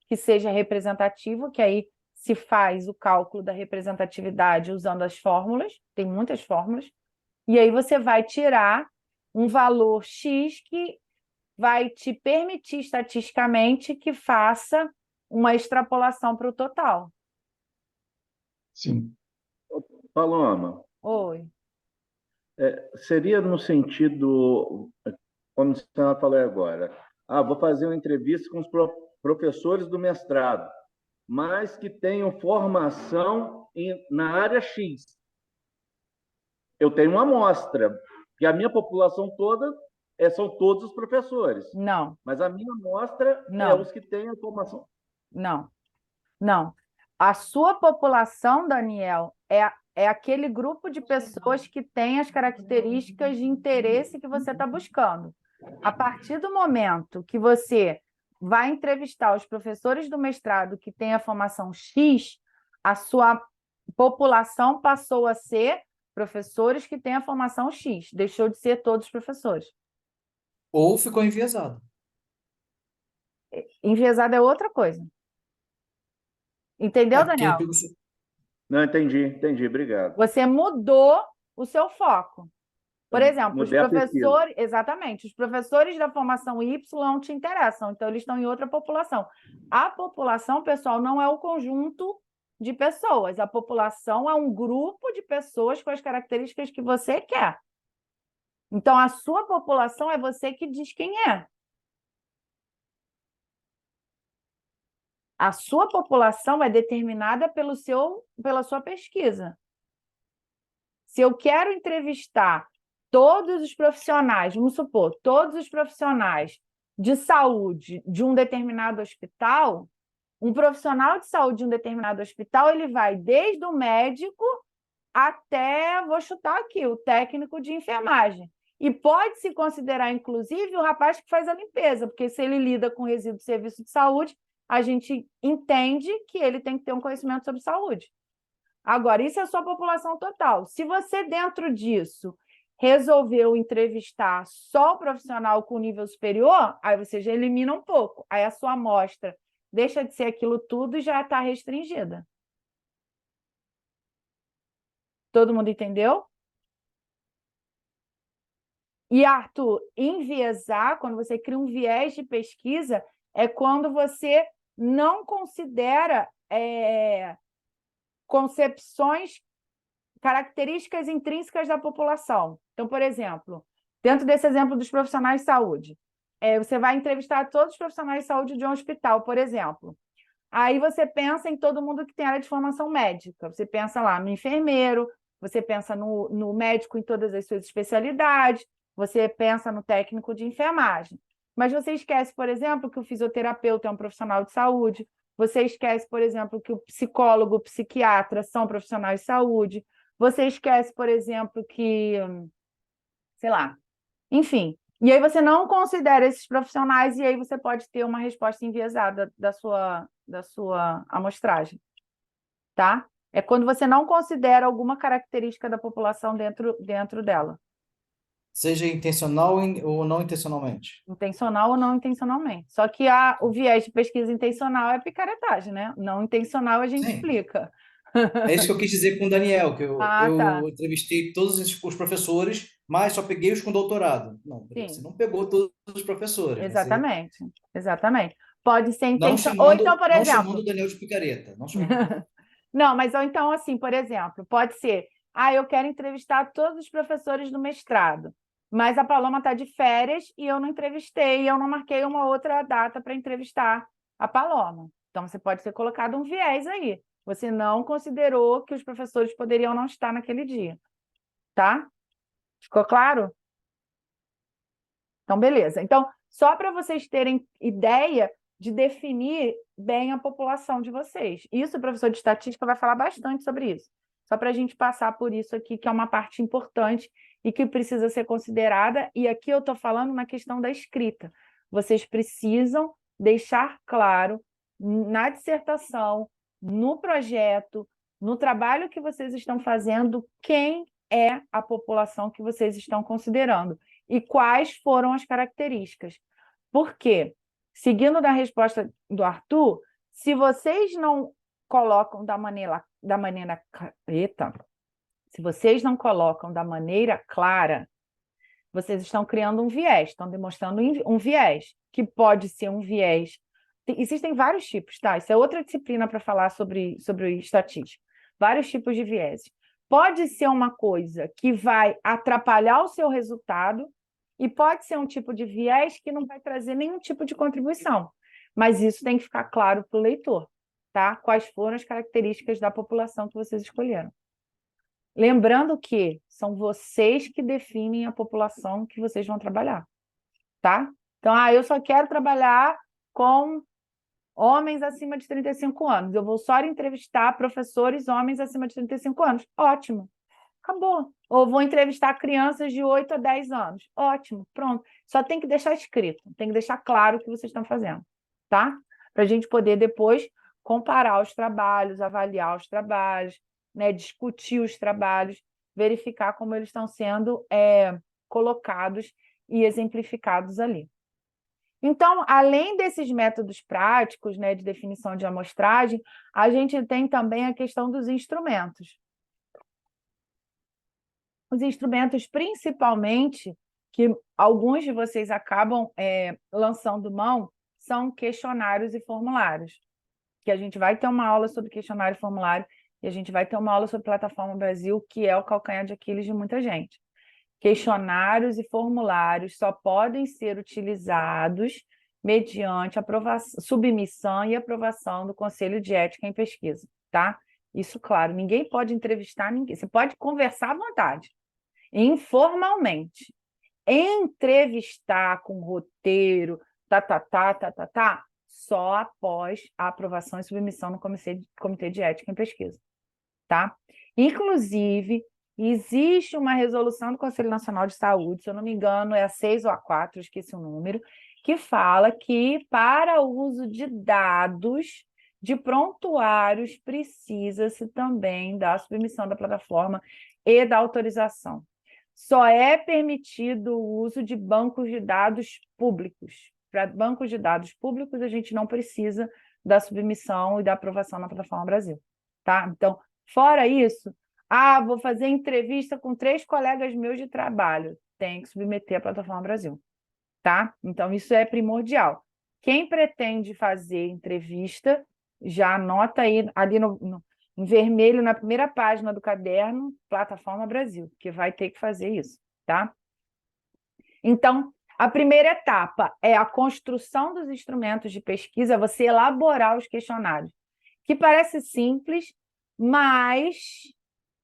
que seja representativo, que aí se faz o cálculo da representatividade usando as fórmulas, tem muitas fórmulas, e aí você vai tirar um valor X que vai te permitir estatisticamente que faça uma extrapolação para o total. sim. Paloma, Oi. seria no sentido, como você falou agora, vou fazer uma entrevista com os professores do mestrado, mas que tenham formação na área X. Eu tenho uma amostra, que a minha população toda são todos os professores, Não, mas a minha amostra é não, os que têm a formação. não, não. A sua população, Daniel, é aquele grupo de pessoas que tem as características de interesse que você está buscando. A partir do momento que você vai entrevistar os professores do mestrado que têm a formação X, a sua população passou a ser professores que têm a formação X, deixou de ser todos os professores. Ou ficou enviesado. Enviesado é outra coisa. Entendeu, Porque Daniel? Não, entendi, obrigado. Você mudou o seu foco. Por exemplo, os Mudei a pesquisa. professores, exatamente, os professores da formação Y não te interessam, então eles estão em outra população. A população, pessoal, não é o conjunto de pessoas, a população é um grupo de pessoas com as características que você quer. Então, a sua população é você que diz quem é. A sua população é determinada pela sua pesquisa. Se eu quero entrevistar todos os profissionais, vamos supor, todos os profissionais de saúde de um determinado hospital, um profissional de saúde de um determinado hospital, ele vai desde o médico até, vou chutar aqui, o técnico de enfermagem. E pode-se considerar, inclusive, o rapaz que faz a limpeza, porque se ele lida com resíduo de serviço de saúde, a gente entende que ele tem que ter um conhecimento sobre saúde. Agora, isso é a sua população total. Se você, dentro disso, resolveu entrevistar só o profissional com nível superior, aí você já elimina um pouco. Aí a sua amostra deixa de ser aquilo tudo e já está restringida. Todo mundo entendeu? E, Arthur, enviesar, quando você cria um viés de pesquisa, é quando você não considera concepções, características intrínsecas da população. Então, por exemplo, dentro desse exemplo dos profissionais de saúde, você vai entrevistar todos os profissionais de saúde de um hospital, por exemplo. Aí você pensa em todo mundo que tem área de formação médica. Você pensa lá no enfermeiro, você pensa no médico em todas as suas especialidades, você pensa no técnico de enfermagem. Mas você esquece, por exemplo, que o fisioterapeuta é um profissional de saúde, você esquece, por exemplo, que o psicólogo, o psiquiatra são profissionais de saúde, você esquece, por exemplo, que, sei lá, enfim. E aí você não considera esses profissionais e aí você pode ter uma resposta enviesada da sua amostragem, tá? É quando você não considera alguma característica da população dentro dela. seja intencional ou não intencionalmente. Intencional ou não intencionalmente. Só que o viés de pesquisa intencional é picaretagem, né? Não intencional a gente Sim. explica. É isso que eu quis dizer com o Daniel, que Ah, tá. eu entrevistei todos os professores, mas só peguei os com doutorado. Não, você Sim, não pegou todos os professores, você exatamente. Exatamente. Pode ser intenção. Ou então, por não chamando exemplo, o Daniel de picareta, não chamando. não, mas ou então, assim, por exemplo, pode ser, eu quero entrevistar todos os professores do mestrado, mas a Paloma está de férias e eu não entrevistei, eu não marquei uma outra data para entrevistar a Paloma. Então, você pode ser colocado um viés aí. Você não considerou que os professores poderiam não estar naquele dia, tá? Ficou claro? Então, beleza. Então, só para vocês terem ideia de definir bem a população de vocês. Isso, o professor de estatística vai falar bastante sobre isso. Só para a gente passar por isso aqui, que é uma parte importante e que precisa ser considerada. E aqui eu estou falando na questão da escrita. Vocês precisam deixar claro na dissertação, no projeto, no trabalho que vocês estão fazendo, quem é a população que vocês estão considerando e quais foram as características. Por quê? Seguindo da resposta do Arthur, se vocês não colocam se vocês não colocam da maneira clara, vocês estão criando um viés, estão demonstrando um viés, que pode ser um viés. Existem vários tipos, tá? Isso é outra disciplina para falar sobre estatística. Vários tipos de viés. Pode ser uma coisa que vai atrapalhar o seu resultado, e pode ser um tipo de viés que não vai trazer nenhum tipo de contribuição. Mas isso tem que ficar claro para o leitor, tá? Quais foram as características da população que vocês escolheram. Lembrando que são vocês que definem a população que vocês vão trabalhar, tá? Então, eu só quero trabalhar com homens acima de 35 anos. Eu vou só entrevistar professores homens acima de 35 anos. Ótimo. Acabou. Ou vou entrevistar crianças de 8 a 10 anos. Ótimo, pronto. Só tem que deixar escrito, tem que deixar claro o que vocês estão fazendo, tá? Para a gente poder depois comparar os trabalhos, avaliar os trabalhos, né, discutir os trabalhos, verificar como eles estão sendo colocados e exemplificados ali. Então, além desses métodos práticos, né, de definição de amostragem, a gente tem também a questão dos instrumentos. Os instrumentos, principalmente, que alguns de vocês acabam lançando mão, são questionários e formulários. Que a gente vai ter uma aula sobre questionário e formulário, e a gente vai ter uma aula sobre Plataforma Brasil, que é o calcanhar de Aquiles de muita gente. Questionários e formulários só podem ser utilizados mediante submissão e aprovação do Conselho de Ética em Pesquisa, tá? Isso, claro, ninguém pode entrevistar ninguém. Você pode conversar à vontade, informalmente. Entrevistar com roteiro, só após a aprovação e submissão no Comitê de Ética em Pesquisa, tá? Inclusive, existe uma resolução do Conselho Nacional de Saúde, se eu não me engano, é a 6 ou a 4, esqueci o número, que fala que para o uso de dados de prontuários precisa-se também da submissão da plataforma e da autorização. Só é permitido o uso de bancos de dados públicos. Para bancos de dados públicos, a gente não precisa da submissão e da aprovação na Plataforma Brasil, tá? Então, fora isso, vou fazer entrevista com 3 colegas meus de trabalho. Tem que submeter à Plataforma Brasil, tá? Então, isso é primordial. Quem pretende fazer entrevista, já anota aí ali em vermelho na primeira página do caderno, Plataforma Brasil, que vai ter que fazer isso, tá? Então, a primeira etapa é a construção dos instrumentos de pesquisa, você elaborar os questionários, que parece simples, mas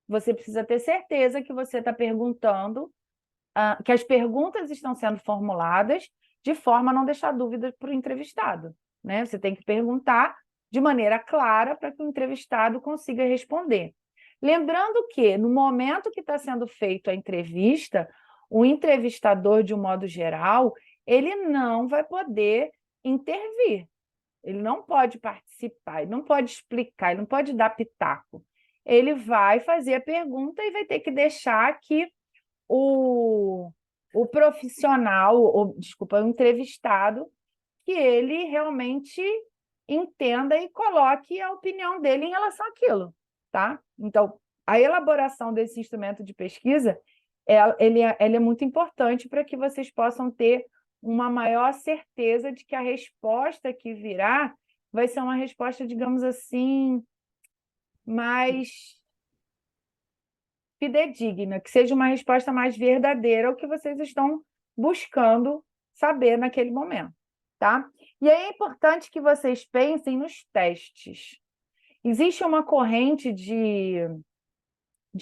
você precisa ter certeza que você está perguntando, que as perguntas estão sendo formuladas de forma a não deixar dúvidas para o entrevistado, né? Você tem que perguntar de maneira clara para que o entrevistado consiga responder. Lembrando que, no momento que está sendo feita a entrevista, o entrevistador, de um modo geral, ele não vai poder intervir, ele não pode participar, ele não pode explicar, ele não pode dar pitaco. Ele vai fazer a pergunta e vai ter que deixar que o o profissional, desculpa, o entrevistado, que ele realmente entenda e coloque a opinião dele em relação àquilo, tá? Então, a elaboração desse instrumento de pesquisa, ele é muito importante para que vocês possam ter uma maior certeza de que a resposta que virá vai ser uma resposta, digamos assim, mais fidedigna, que seja uma resposta mais verdadeira ao que vocês estão buscando saber naquele momento, tá? E aí é importante que vocês pensem nos testes. Existe uma corrente de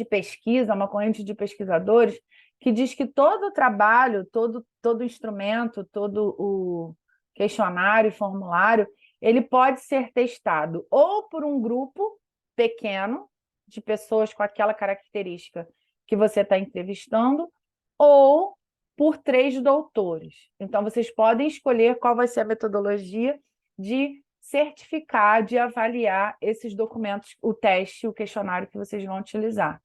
pesquisa, uma corrente de pesquisadores que diz que todo trabalho, todo instrumento, todo o questionário e formulário, ele pode ser testado ou por um grupo pequeno de pessoas com aquela característica que você está entrevistando, ou por 3 doutores. Então, vocês podem escolher qual vai ser a metodologia de certificar, de avaliar esses documentos, o teste, o questionário que vocês vão utilizar.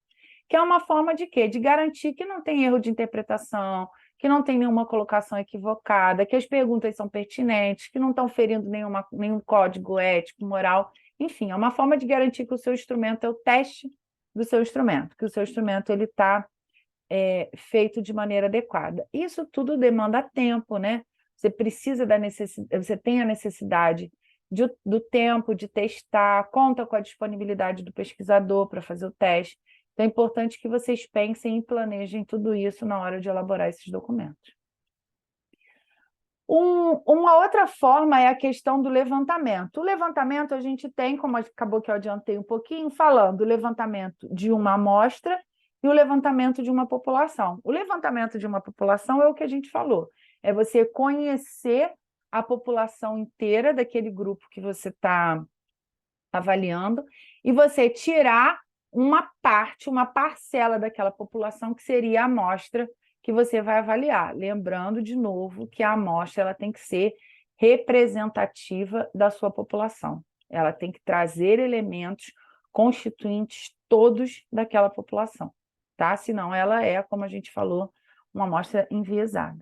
Que é uma forma de quê? De garantir que não tem erro de interpretação, que não tem nenhuma colocação equivocada, que as perguntas são pertinentes, que não estão ferindo nenhum código ético, moral. Enfim, é uma forma de garantir que o seu instrumento é o teste do seu instrumento, que o seu instrumento está feito de maneira adequada. Isso tudo demanda tempo, né? Você precisa você tem a necessidade do tempo de testar, conta com a disponibilidade do pesquisador para fazer o teste. Então, é importante que vocês pensem e planejem tudo isso na hora de elaborar esses documentos. Uma outra forma é a questão do levantamento. O levantamento a gente tem, como acabou que eu adiantei um pouquinho, falando o levantamento de uma amostra e o levantamento de uma população. O levantamento de uma população é o que a gente falou, é você conhecer a população inteira daquele grupo que você está avaliando e você tirar uma parte, uma parcela daquela população que seria a amostra que você vai avaliar. Lembrando, de novo, que a amostra ela tem que ser representativa da sua população. Ela tem que trazer elementos constituintes todos daquela população, tá? Senão ela é, como a gente falou, uma amostra enviesada.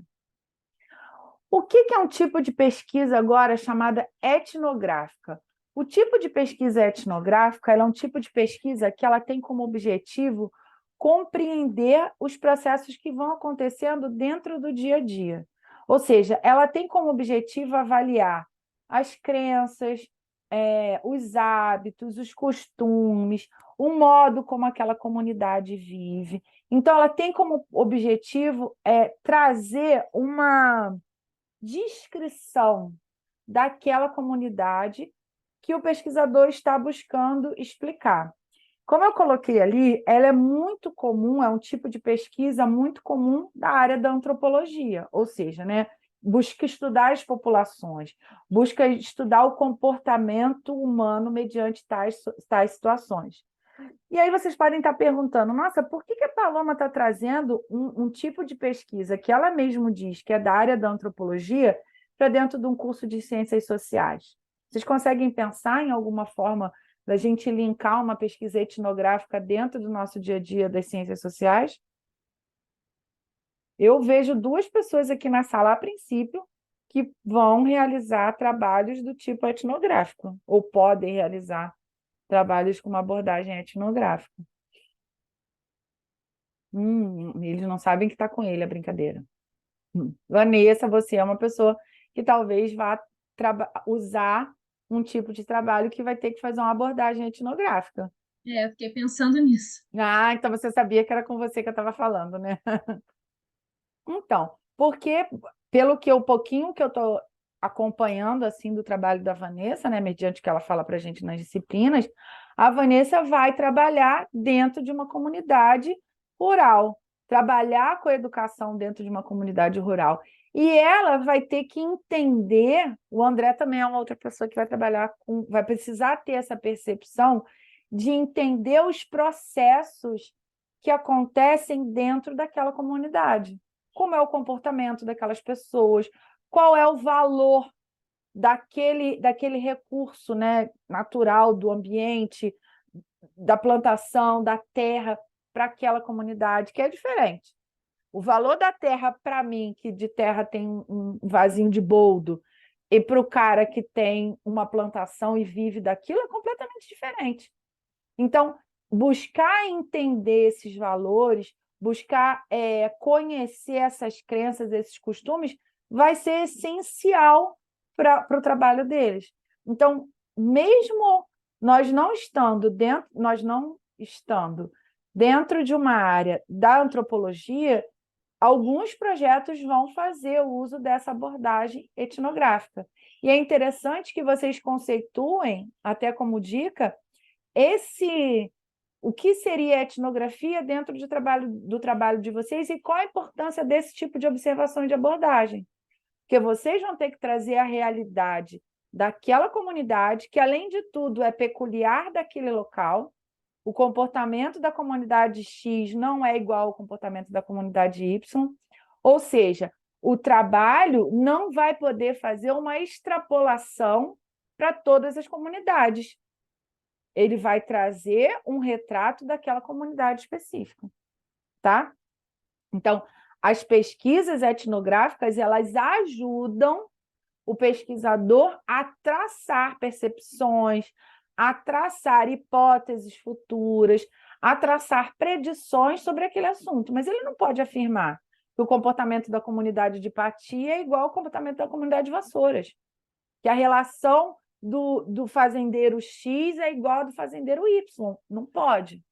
O que é um tipo de pesquisa agora chamada etnográfica? O tipo de pesquisa etnográfica ela é um tipo de pesquisa que ela tem como objetivo compreender os processos que vão acontecendo dentro do dia a dia. Ou seja, ela tem como objetivo avaliar as crenças, os hábitos, os costumes, o modo como aquela comunidade vive. Então, ela tem como objetivo trazer uma descrição daquela comunidade que o pesquisador está buscando explicar. Como eu coloquei ali, ela é muito comum, é um tipo de pesquisa muito comum da área da antropologia, ou seja, né, busca estudar as populações, busca estudar o comportamento humano mediante tais situações. E aí vocês podem estar perguntando, nossa, por que a Paloma está trazendo um tipo de pesquisa que ela mesma diz que é da área da antropologia para dentro de um curso de ciências sociais? Vocês conseguem pensar em alguma forma da gente linkar uma pesquisa etnográfica dentro do nosso dia a dia das ciências sociais? Eu vejo 2 pessoas aqui na sala, a princípio, que vão realizar trabalhos do tipo etnográfico, ou podem realizar trabalhos com uma abordagem etnográfica. Eles não sabem que está com ele, a brincadeira. Vanessa, você é uma pessoa que talvez vá usar um tipo de trabalho que vai ter que fazer uma abordagem etnográfica. Eu fiquei pensando nisso. Ah, então você sabia que era com você que eu estava falando, né? Então, porque pelo que pouquinho que eu estou acompanhando assim do trabalho da Vanessa, né, mediante o que ela fala para a gente nas disciplinas, a Vanessa vai trabalhar dentro de uma comunidade rural, trabalhar com a educação dentro de uma comunidade rural. E ela vai ter que entender, o André também é uma outra pessoa que vai trabalhar vai precisar ter essa percepção de entender os processos que acontecem dentro daquela comunidade. Como é o comportamento daquelas pessoas, qual é o valor daquele recurso, né, natural do ambiente, da plantação, da terra, para aquela comunidade, que é diferente. O valor da terra, para mim, que de terra tem um vasinho de boldo, e para o cara que tem uma plantação e vive daquilo, é completamente diferente. Então, buscar entender esses valores, buscar conhecer essas crenças, esses costumes, vai ser essencial para o trabalho deles. Então, mesmo nós não estando dentro de uma área da antropologia, alguns projetos vão fazer o uso dessa abordagem etnográfica. E é interessante que vocês conceituem, até como dica, o que seria etnografia dentro do trabalho de vocês e qual a importância desse tipo de observação e de abordagem. Porque vocês vão ter que trazer a realidade daquela comunidade, que, além de tudo, é peculiar daquele local. O comportamento da comunidade X não é igual ao comportamento da comunidade Y, ou seja, o trabalho não vai poder fazer uma extrapolação para todas as comunidades. Ele vai trazer um retrato daquela comunidade específica, tá? Então, as pesquisas etnográficas, elas ajudam o pesquisador a traçar percepções, a traçar hipóteses futuras, a traçar predições sobre aquele assunto, mas ele não pode afirmar que o comportamento da comunidade de Pati é igual ao comportamento da comunidade de Vassouras, que a relação do fazendeiro X é igual ao do fazendeiro Y. Não pode.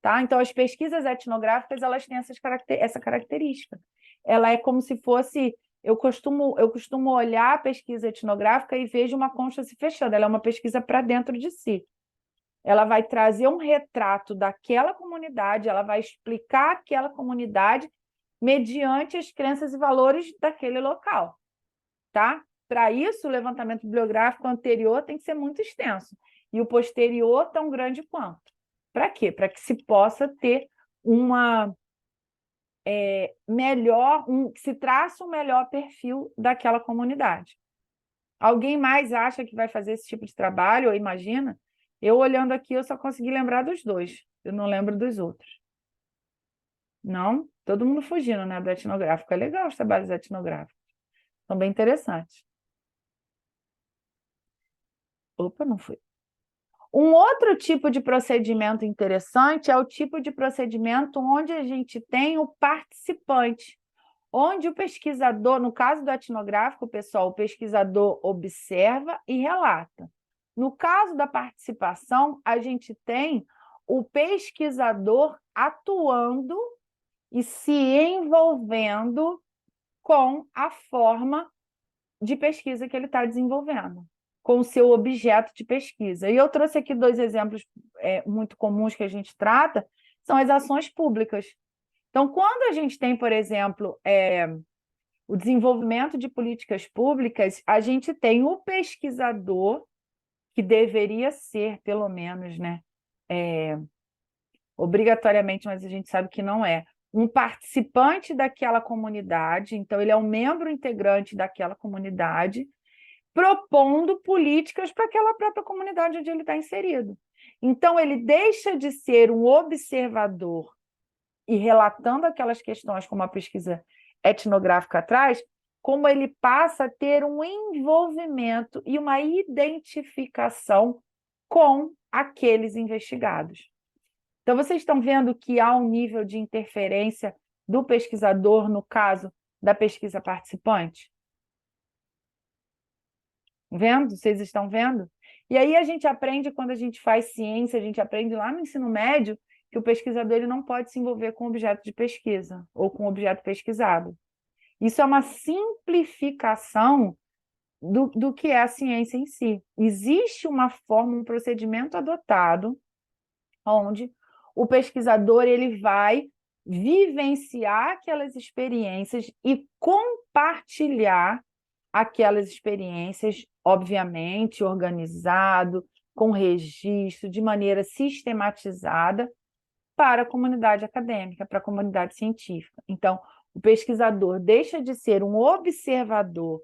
Tá? Então, as pesquisas etnográficas, elas têm essa característica. Ela é como se fosse... Eu costumo olhar a pesquisa etnográfica e vejo uma concha se fechando. Ela é uma pesquisa para dentro de si. Ela vai trazer um retrato daquela comunidade, ela vai explicar aquela comunidade mediante as crenças e valores daquele local. Tá? Para isso, o levantamento bibliográfico anterior tem que ser muito extenso e o posterior tão grande quanto. Para quê? Para que se possa ter que se traça um melhor perfil daquela comunidade. Alguém mais acha que vai fazer esse tipo de trabalho, ou imagina? Eu, olhando aqui, eu só consegui lembrar dos dois. Eu não lembro dos outros. Não? Todo mundo fugindo, né, do etnográfico. É legal os trabalhos etnográficos. São bem interessantes. Opa, não foi. Um outro tipo de procedimento interessante é o tipo de procedimento onde a gente tem o participante, onde o pesquisador, no caso do etnográfico, pessoal, o pesquisador observa e relata. No caso da participação, a gente tem o pesquisador atuando e se envolvendo com a forma de pesquisa que ele está desenvolvendo, com o seu objeto de pesquisa. E eu trouxe aqui 2 exemplos muito comuns que a gente trata, são as ações públicas. Então, quando a gente tem, por exemplo, o desenvolvimento de políticas públicas, a gente tem o pesquisador, que deveria ser, pelo menos, né, obrigatoriamente, mas a gente sabe que não é, um participante daquela comunidade, então ele é um membro integrante daquela comunidade, propondo políticas para aquela própria comunidade onde ele está inserido. Então, ele deixa de ser um observador e relatando aquelas questões como a pesquisa etnográfica traz, como ele passa a ter um envolvimento e uma identificação com aqueles investigados. Então, vocês estão vendo que há um nível de interferência do pesquisador, no caso da pesquisa participante? Vendo? Vocês estão vendo? E aí a gente aprende, quando a gente faz ciência, a gente aprende lá no ensino médio, que o pesquisador ele não pode se envolver com objeto de pesquisa ou com objeto pesquisado. Isso é uma simplificação do que é a ciência em si. Existe uma forma, um procedimento adotado, onde o pesquisador ele vai vivenciar aquelas experiências e compartilhar aquelas experiências, obviamente, organizado, com registro, de maneira sistematizada, para a comunidade acadêmica, para a comunidade científica. Então, o pesquisador deixa de ser um observador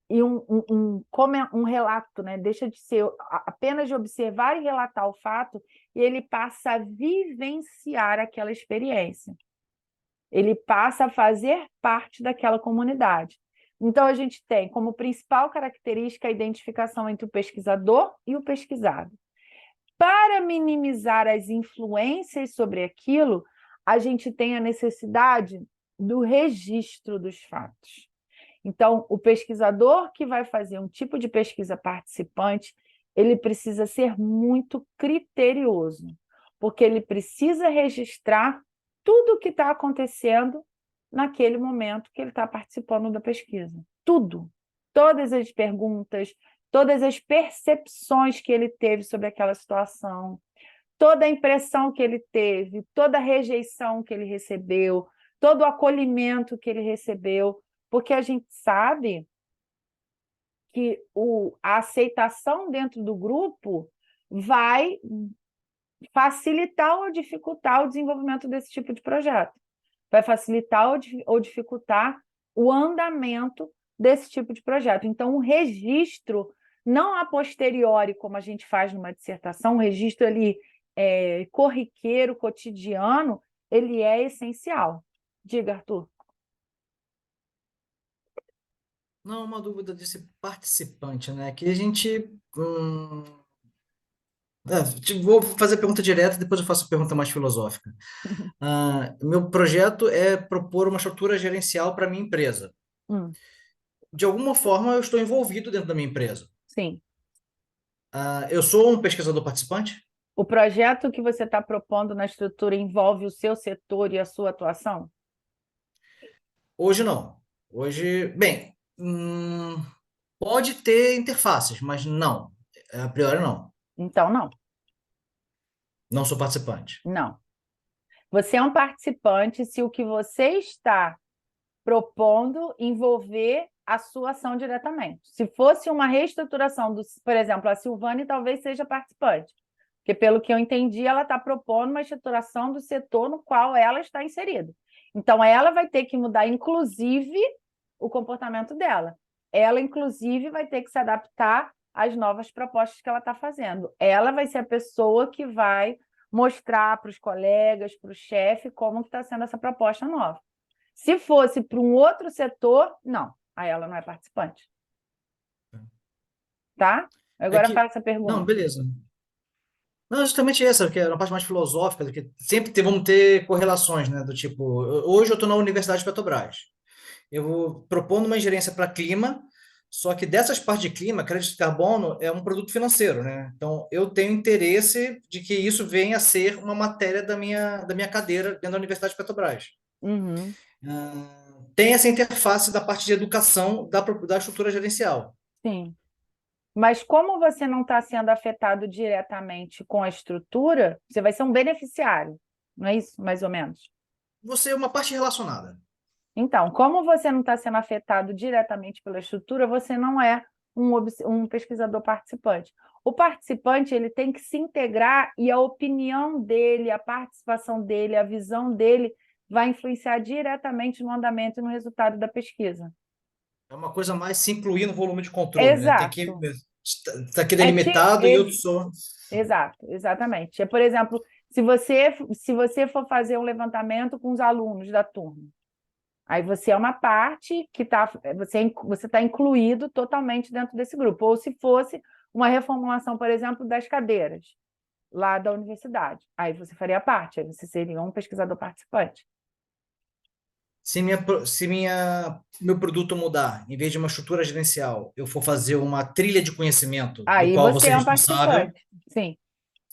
e um relato, né? Deixa de ser apenas de observar e relatar o fato, e ele passa a vivenciar aquela experiência. ele passa a fazer parte daquela comunidade. Então, a gente tem como principal característica a identificação entre o pesquisador e o pesquisado. Para minimizar as influências sobre aquilo, a gente tem a necessidade do registro dos fatos. Então, o pesquisador que vai fazer um tipo de pesquisa participante, ele precisa ser muito criterioso, porque ele precisa registrar tudo o que está acontecendo naquele momento que ele está participando da pesquisa. Tudo. Todas as perguntas, todas as percepções que ele teve sobre aquela situação, toda a impressão que ele teve, toda a rejeição que ele recebeu, todo o acolhimento que ele recebeu, porque a gente sabe que a aceitação dentro do grupo vai facilitar ou dificultar o desenvolvimento desse tipo de projeto. Vai facilitar ou dificultar o andamento desse tipo de projeto. Então, o registro, não a posteriori, como a gente faz numa dissertação, o registro ali corriqueiro, cotidiano, ele é essencial. Diga, Arthur. Não, uma dúvida desse participante, né? Que a gente. Vou fazer a pergunta direta, depois eu faço a pergunta mais filosófica. Meu projeto é propor uma estrutura gerencial para a minha empresa. De alguma forma, eu estou envolvido dentro da minha empresa. Sim. Eu sou um pesquisador participante? O projeto que você está propondo na estrutura envolve o seu setor e a sua atuação? Hoje não. Hoje, bem, pode ter interfaces, mas não. A priori, não. Então, não. Não sou participante. Não. Você é um participante se o que você está propondo envolver a sua ação diretamente. Se fosse uma reestruturação, por exemplo, a Silvane talvez seja participante, porque, pelo que eu entendi, ela está propondo uma estruturação do setor no qual ela está inserida. Então, ela vai ter que mudar, inclusive, o comportamento dela. Ela, inclusive, vai ter que se adaptar às novas propostas que ela está fazendo. Ela vai ser a pessoa que vai mostrar para os colegas, para o chefe, como está sendo essa proposta nova. Se fosse para um outro setor, não. Aí ela não é participante. Tá? Agora faça a pergunta. Não, beleza. Não, justamente essa, que é uma parte mais filosófica, do que sempre vamos ter correlações, né? Do tipo, hoje eu estou na Universidade de Petrobras. Eu vou propondo uma ingerência para clima, só que dessas partes de clima, crédito de carbono é um produto financeiro, né? Então, eu tenho interesse de que isso venha a ser uma matéria da minha cadeira dentro da Universidade de Petrobras. Tem essa interface da parte de educação da estrutura gerencial. Sim. Mas como você não está sendo afetado diretamente com a estrutura, você vai ser um beneficiário, não é isso, mais ou menos? Você é uma parte relacionada. Então, como você não está sendo afetado diretamente pela estrutura, você não é um pesquisador participante. O participante ele tem que se integrar e a opinião dele, a participação dele, a visão dele vai influenciar diretamente no andamento e no resultado da pesquisa. É uma coisa mais se incluir no volume de controle, Exato. né? Tem que está aqui delimitado e eu sou. Exato, exatamente. Por exemplo, se você for fazer um levantamento com os alunos da turma, aí você é uma parte que você está incluído totalmente dentro desse grupo. Ou se fosse uma reformulação, por exemplo, das cadeiras lá da universidade, aí você faria parte, aí você seria um pesquisador participante. Se meu produto mudar, em vez de uma estrutura gerencial, eu for fazer uma trilha de conhecimento do qual você é um responsável. participante. Sim.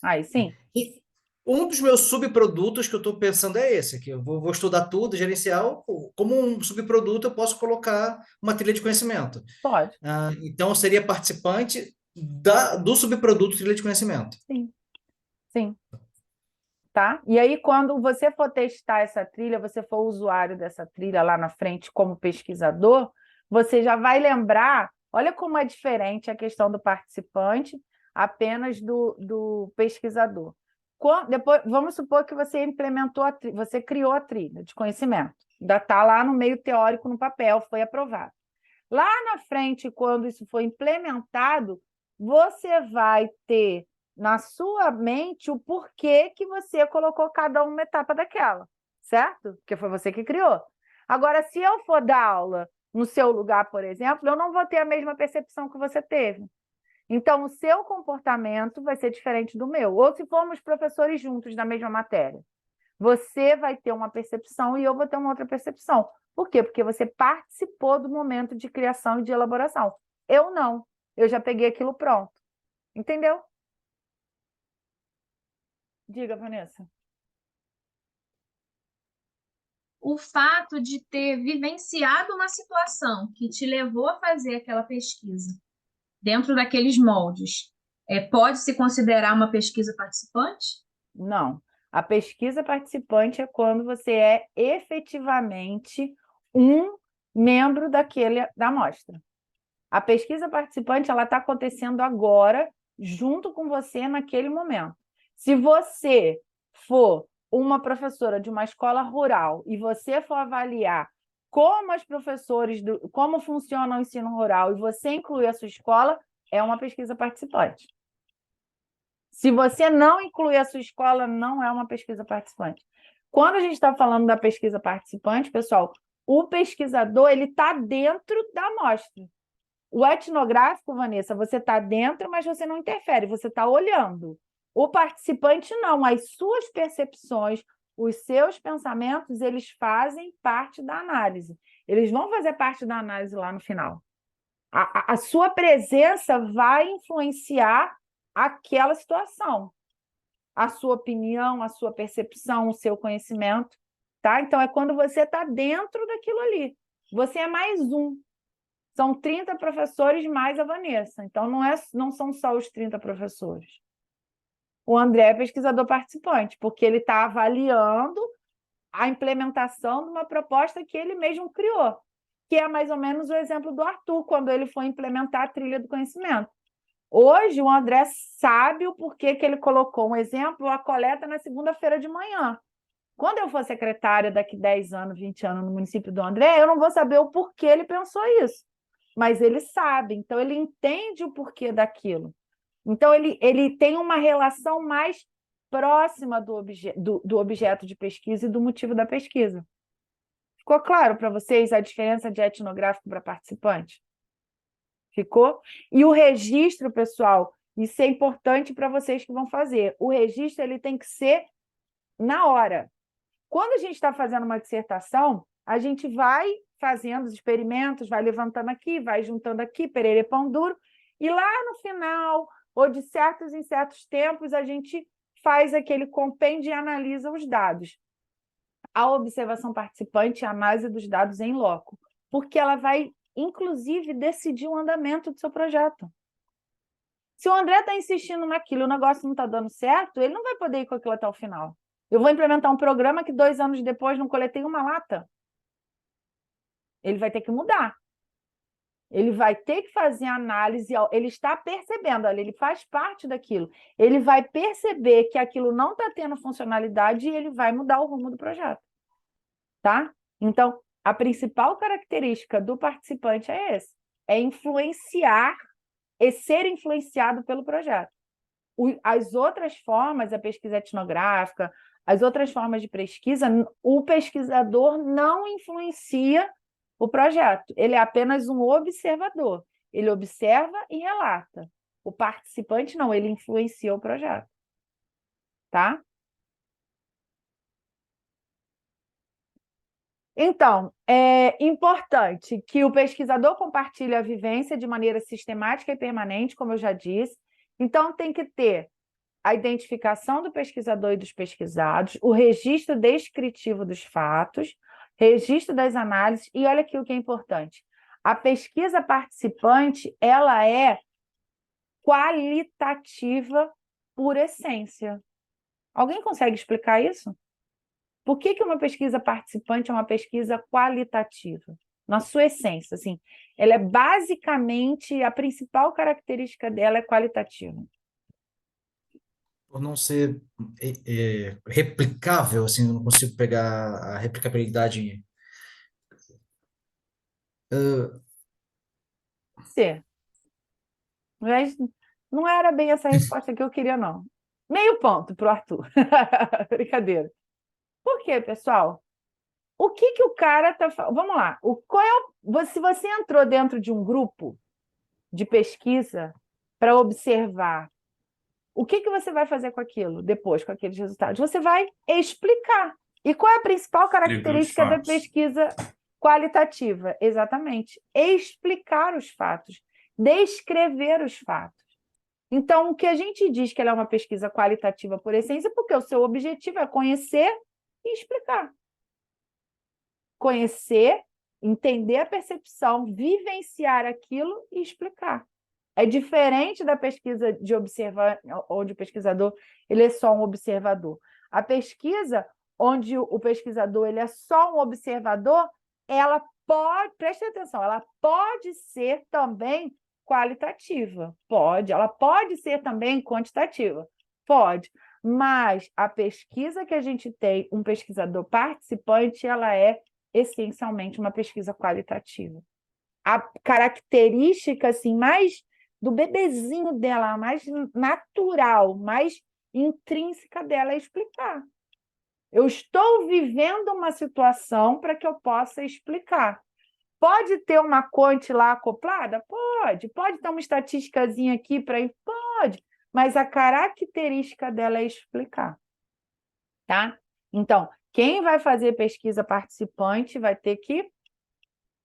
Aí sim. E um dos meus subprodutos que eu estou pensando é esse aqui. Eu vou estudar tudo, gerencial. Como um subproduto, eu posso colocar uma trilha de conhecimento. Pode. Então, eu seria participante do subproduto trilha de conhecimento. Sim. Sim. Tá? E aí, quando você for testar essa trilha, você for usuário dessa trilha lá na frente como pesquisador, você já vai lembrar, olha como é diferente a questão do participante apenas do pesquisador. Depois, vamos supor que você implementou você criou a trilha de conhecimento, ainda está lá no meio teórico no papel, foi aprovado. Lá na frente, quando isso for implementado, você vai ter na sua mente o porquê que você colocou cada uma etapa daquela. certo? Porque foi você que criou. Agora, se eu for dar aula no seu lugar, por exemplo, eu não vou ter a mesma percepção que você teve. Então, o seu comportamento vai ser diferente do meu. Ou se formos professores juntos da mesma matéria. Você vai ter uma percepção e eu vou ter uma outra percepção. Por quê? Porque você participou do momento de criação e de elaboração. Eu não. Eu já peguei aquilo pronto. Entendeu? Diga, Vanessa. O fato de ter vivenciado uma situação que te levou a fazer aquela pesquisa dentro daqueles moldes, pode se considerar uma pesquisa participante? Não. A pesquisa participante é quando você é efetivamente um membro da amostra. A pesquisa participante ela está acontecendo agora, junto com você naquele momento. Se você for uma professora de uma escola rural e você for avaliar como os professores, como funciona o ensino rural e você incluir a sua escola, é uma pesquisa participante. Se você não incluir a sua escola, não é uma pesquisa participante. Quando a gente está falando da pesquisa participante, pessoal, o pesquisador ele está dentro da amostra. O etnográfico, Vanessa, você está dentro, mas você não interfere, você está olhando. O participante não, as suas percepções, os seus pensamentos, eles fazem parte da análise. Eles vão fazer parte da análise lá no final. A sua presença vai influenciar aquela situação. A sua opinião, a sua percepção, o seu conhecimento, tá? Então, é quando você está dentro daquilo ali. Você é mais um. São 30 professores mais a Vanessa. Então, não são só os 30 professores. O André é pesquisador participante, porque ele está avaliando a implementação de uma proposta que ele mesmo criou, que é mais ou menos o exemplo do Arthur, quando ele foi implementar a trilha do conhecimento. Hoje, o André sabe o porquê que ele colocou um exemplo, a coleta na segunda-feira de manhã. Quando eu for secretária daqui 10 anos, 20 anos no município do André, eu não vou saber o porquê ele pensou isso. Mas ele sabe, então ele entende o porquê daquilo. Então, ele tem uma relação mais próxima do objeto de pesquisa e do motivo da pesquisa. Ficou claro para vocês a diferença de etnográfico para participante? Ficou? E o registro, pessoal, isso é importante para vocês que vão fazer. O registro ele tem que ser na hora. Quando a gente está fazendo uma dissertação, a gente vai fazendo os experimentos, vai levantando aqui, vai juntando aqui, perere pão duro, e lá no final, ou de certos em certos tempos, a gente faz aquele compêndio e analisa os dados. A observação participante é a análise dos dados em loco, porque ela vai, inclusive, decidir o andamento do seu projeto. Se o André está insistindo naquilo e o negócio não está dando certo, ele não vai poder ir com aquilo até o final. Eu vou implementar um programa que 2 anos depois não coletei uma lata. Ele vai ter que mudar. Ele vai ter que fazer análise. Ele está percebendo, olha, ele faz parte daquilo. Ele vai perceber que aquilo não está tendo funcionalidade e ele vai mudar o rumo do projeto. Tá? Então, a principal característica do participante é esse. É influenciar e ser influenciado pelo projeto. As outras formas, a pesquisa etnográfica, as outras formas de pesquisa, o pesquisador não influencia o projeto. Ele é apenas um observador. Ele observa e relata. O participante não, ele influencia o projeto. Tá? Então, é importante que o pesquisador compartilhe a vivência de maneira sistemática e permanente, como eu já disse. Então, tem que ter a identificação do pesquisador e dos pesquisados, o registro descritivo dos fatos, registro das análises, e olha aqui o que é importante. A pesquisa participante, ela é qualitativa por essência. Alguém consegue explicar isso? Por que uma pesquisa participante é uma pesquisa qualitativa? Na sua essência, assim, ela é basicamente, a principal característica dela é qualitativa. Por não ser replicável, assim, eu não consigo pegar a replicabilidade. Ser. Mas não era bem essa resposta que eu queria, não. Meio ponto para o Arthur. Brincadeira. Por quê, pessoal? O que o cara está falando? Vamos lá. Se você entrou dentro de um grupo de pesquisa para observar, o que você vai fazer com aquilo depois, com aqueles resultados? Você vai explicar. E qual é a principal característica da pesquisa qualitativa? Exatamente. Explicar os fatos, descrever os fatos. Então, o que a gente diz que ela é uma pesquisa qualitativa por essência, porque o seu objetivo é conhecer e explicar. Conhecer, entender a percepção, vivenciar aquilo e explicar. É diferente da pesquisa de observar, onde o pesquisador ele é só um observador. A pesquisa, onde o pesquisador ele é só um observador, ela pode, preste atenção, ela pode ser também qualitativa. Pode. Ela pode ser também quantitativa. Pode. Mas a pesquisa que a gente tem, um pesquisador participante, ela é essencialmente uma pesquisa qualitativa. A característica assim, mais do bebezinho dela, mais natural, mais intrínseca dela é explicar. Eu estou vivendo uma situação para que eu possa explicar. Pode ter uma conte lá acoplada? Pode. Pode ter uma estatísticazinha aqui para ir? Pode. Mas a característica dela é explicar. Tá? Então, quem vai fazer pesquisa participante vai ter que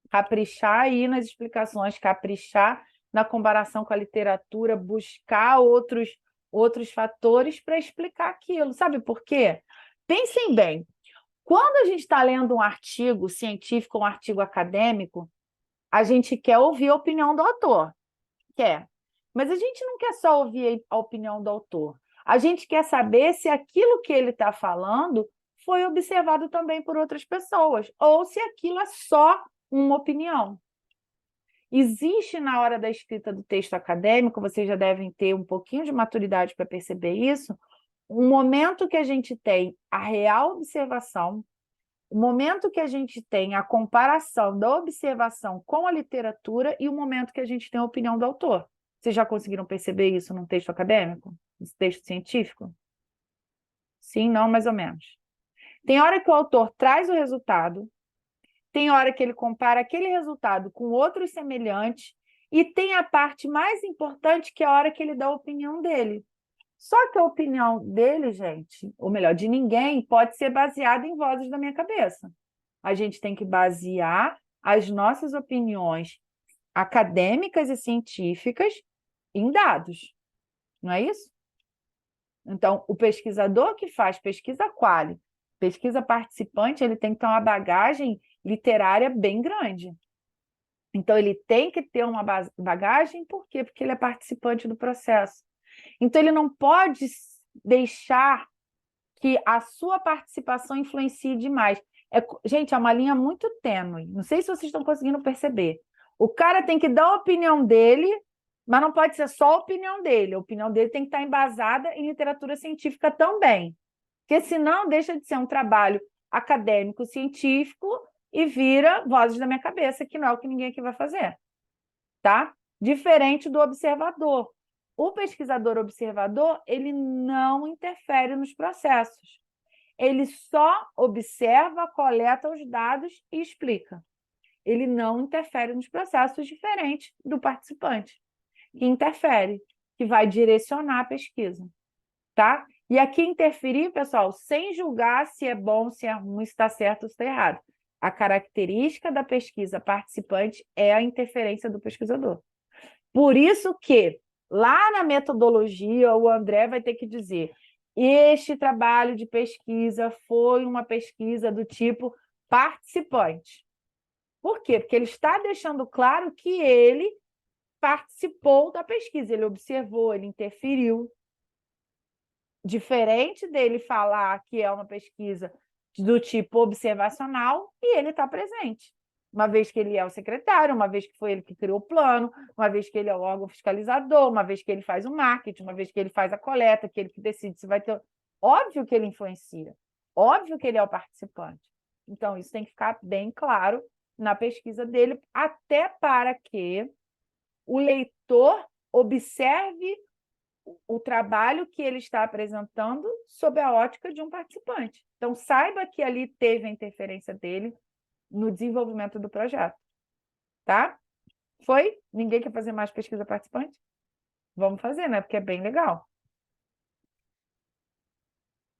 caprichar aí nas explicações, caprichar na comparação com a literatura, buscar outros fatores para explicar aquilo. Sabe por quê? Pensem bem. Quando a gente está lendo um artigo científico, um artigo acadêmico, a gente quer ouvir a opinião do autor. Quer. Mas a gente não quer só ouvir a opinião do autor. A gente quer saber se aquilo que ele está falando foi observado também por outras pessoas, ou se aquilo é só uma opinião. Existe na hora da escrita do texto acadêmico, vocês já devem ter um pouquinho de maturidade para perceber isso, um momento que a gente tem a real observação, o momento que a gente tem a comparação da observação com a literatura e o momento que a gente tem a opinião do autor. Vocês já conseguiram perceber isso num texto acadêmico? Num texto científico? Sim, não, mais ou menos. Tem hora que o autor traz o resultado, tem hora que ele compara aquele resultado com outros semelhantes e tem a parte mais importante, que é a hora que ele dá a opinião dele. Só que a opinião dele, gente, ou melhor, de ninguém, pode ser baseada em vozes da minha cabeça. A gente tem que basear as nossas opiniões acadêmicas e científicas em dados. Não é isso? Então, o pesquisador que faz pesquisa quali, pesquisa participante, ele tem que ter uma bagagem literária bem grande. Então, ele tem que ter uma bagagem, por quê? Porque ele é participante do processo. Então, ele não pode deixar que a sua participação influencie demais. Gente, é uma linha muito tênue. Não sei se vocês estão conseguindo perceber. O cara tem que dar a opinião dele, mas não pode ser só a opinião dele. A opinião dele tem que estar embasada em literatura científica também. Porque senão deixa de ser um trabalho acadêmico, científico e vira vozes da minha cabeça, que não é o que ninguém aqui vai fazer. Tá? Diferente do observador. O pesquisador observador, ele não interfere nos processos. Ele só observa, coleta os dados e explica. Ele não interfere nos processos, diferente do participante, que interfere, que vai direcionar a pesquisa. Tá? E aqui interferir, pessoal, sem julgar se é bom, se é ruim, se está certo ou se está errado. A característica da pesquisa participante é a interferência do pesquisador. Por isso que, lá na metodologia, o André vai ter que dizer: este trabalho de pesquisa foi uma pesquisa do tipo participante. Por quê? Porque ele está deixando claro que ele participou da pesquisa, ele observou, ele interferiu. Diferente dele falar que é uma pesquisa do tipo observacional e ele está presente. Uma vez que ele é o secretário, uma vez que foi ele que criou o plano, uma vez que ele é o órgão fiscalizador, uma vez que ele faz o marketing, uma vez que ele faz a coleta, que ele que decide se vai ter... Óbvio que ele influencia, óbvio que ele é o participante. Então, isso tem que ficar bem claro na pesquisa dele, até para que o leitor observe o trabalho que ele está apresentando sob a ótica de um participante. Então, saiba que ali teve a interferência dele no desenvolvimento do projeto. Tá? Foi? Ninguém quer fazer mais pesquisa participante? Vamos fazer, né? Porque é bem legal.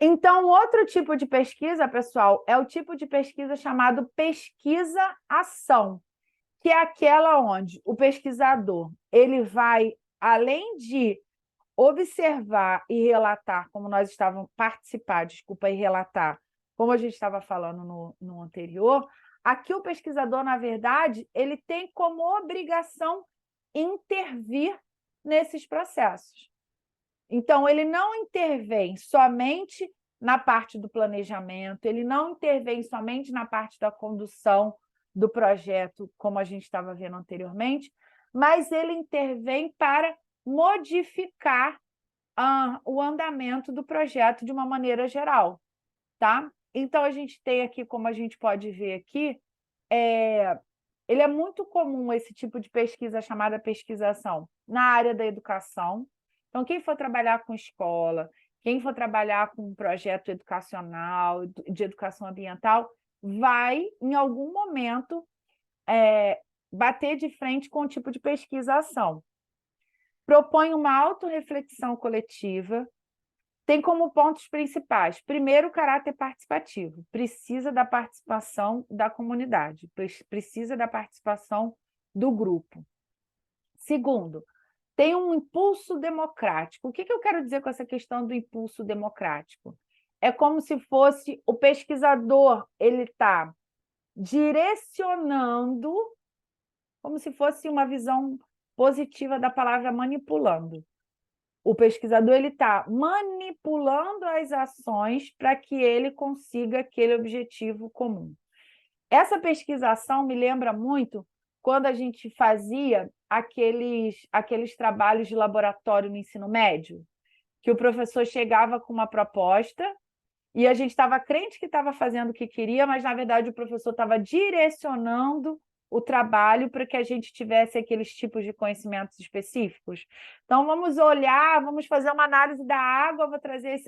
Então, outro tipo de pesquisa, pessoal, é o tipo de pesquisa chamado pesquisa-ação, que é aquela onde o pesquisador ele vai, além de observar e relatar, como nós estávamos, participar, desculpa, e relatar, como a gente estava falando no anterior, aqui o pesquisador, na verdade, ele tem como obrigação intervir nesses processos. Então, ele não intervém somente na parte do planejamento, ele não intervém somente na parte da condução do projeto, como a gente estava vendo anteriormente, mas ele intervém para modificar o andamento do projeto de uma maneira geral, tá? Então, a gente tem aqui, como a gente pode ver aqui, ele é muito comum esse tipo de pesquisa chamada pesquisação na área da educação. Então, quem for trabalhar com escola, quem for trabalhar com um projeto educacional, de educação ambiental, vai, em algum momento, bater de frente com o tipo de pesquisa-ação. Propõe uma autorreflexão coletiva, tem como pontos principais, primeiro, o caráter participativo, precisa da participação da comunidade, precisa da participação do grupo. Segundo, tem um impulso democrático. O que eu quero dizer com essa questão do impulso democrático? É como se fosse o pesquisador, ele está direcionando, como se fosse uma visão positiva da palavra manipulando. O pesquisador ele está manipulando as ações para que ele consiga aquele objetivo comum. Essa pesquisação me lembra muito quando a gente fazia aqueles trabalhos de laboratório no ensino médio, que o professor chegava com uma proposta e a gente estava crente que estava fazendo o que queria, mas, na verdade, o professor estava direcionando o trabalho para que a gente tivesse aqueles tipos de conhecimentos específicos. Então, vamos olhar, vamos fazer uma análise da água, vou trazer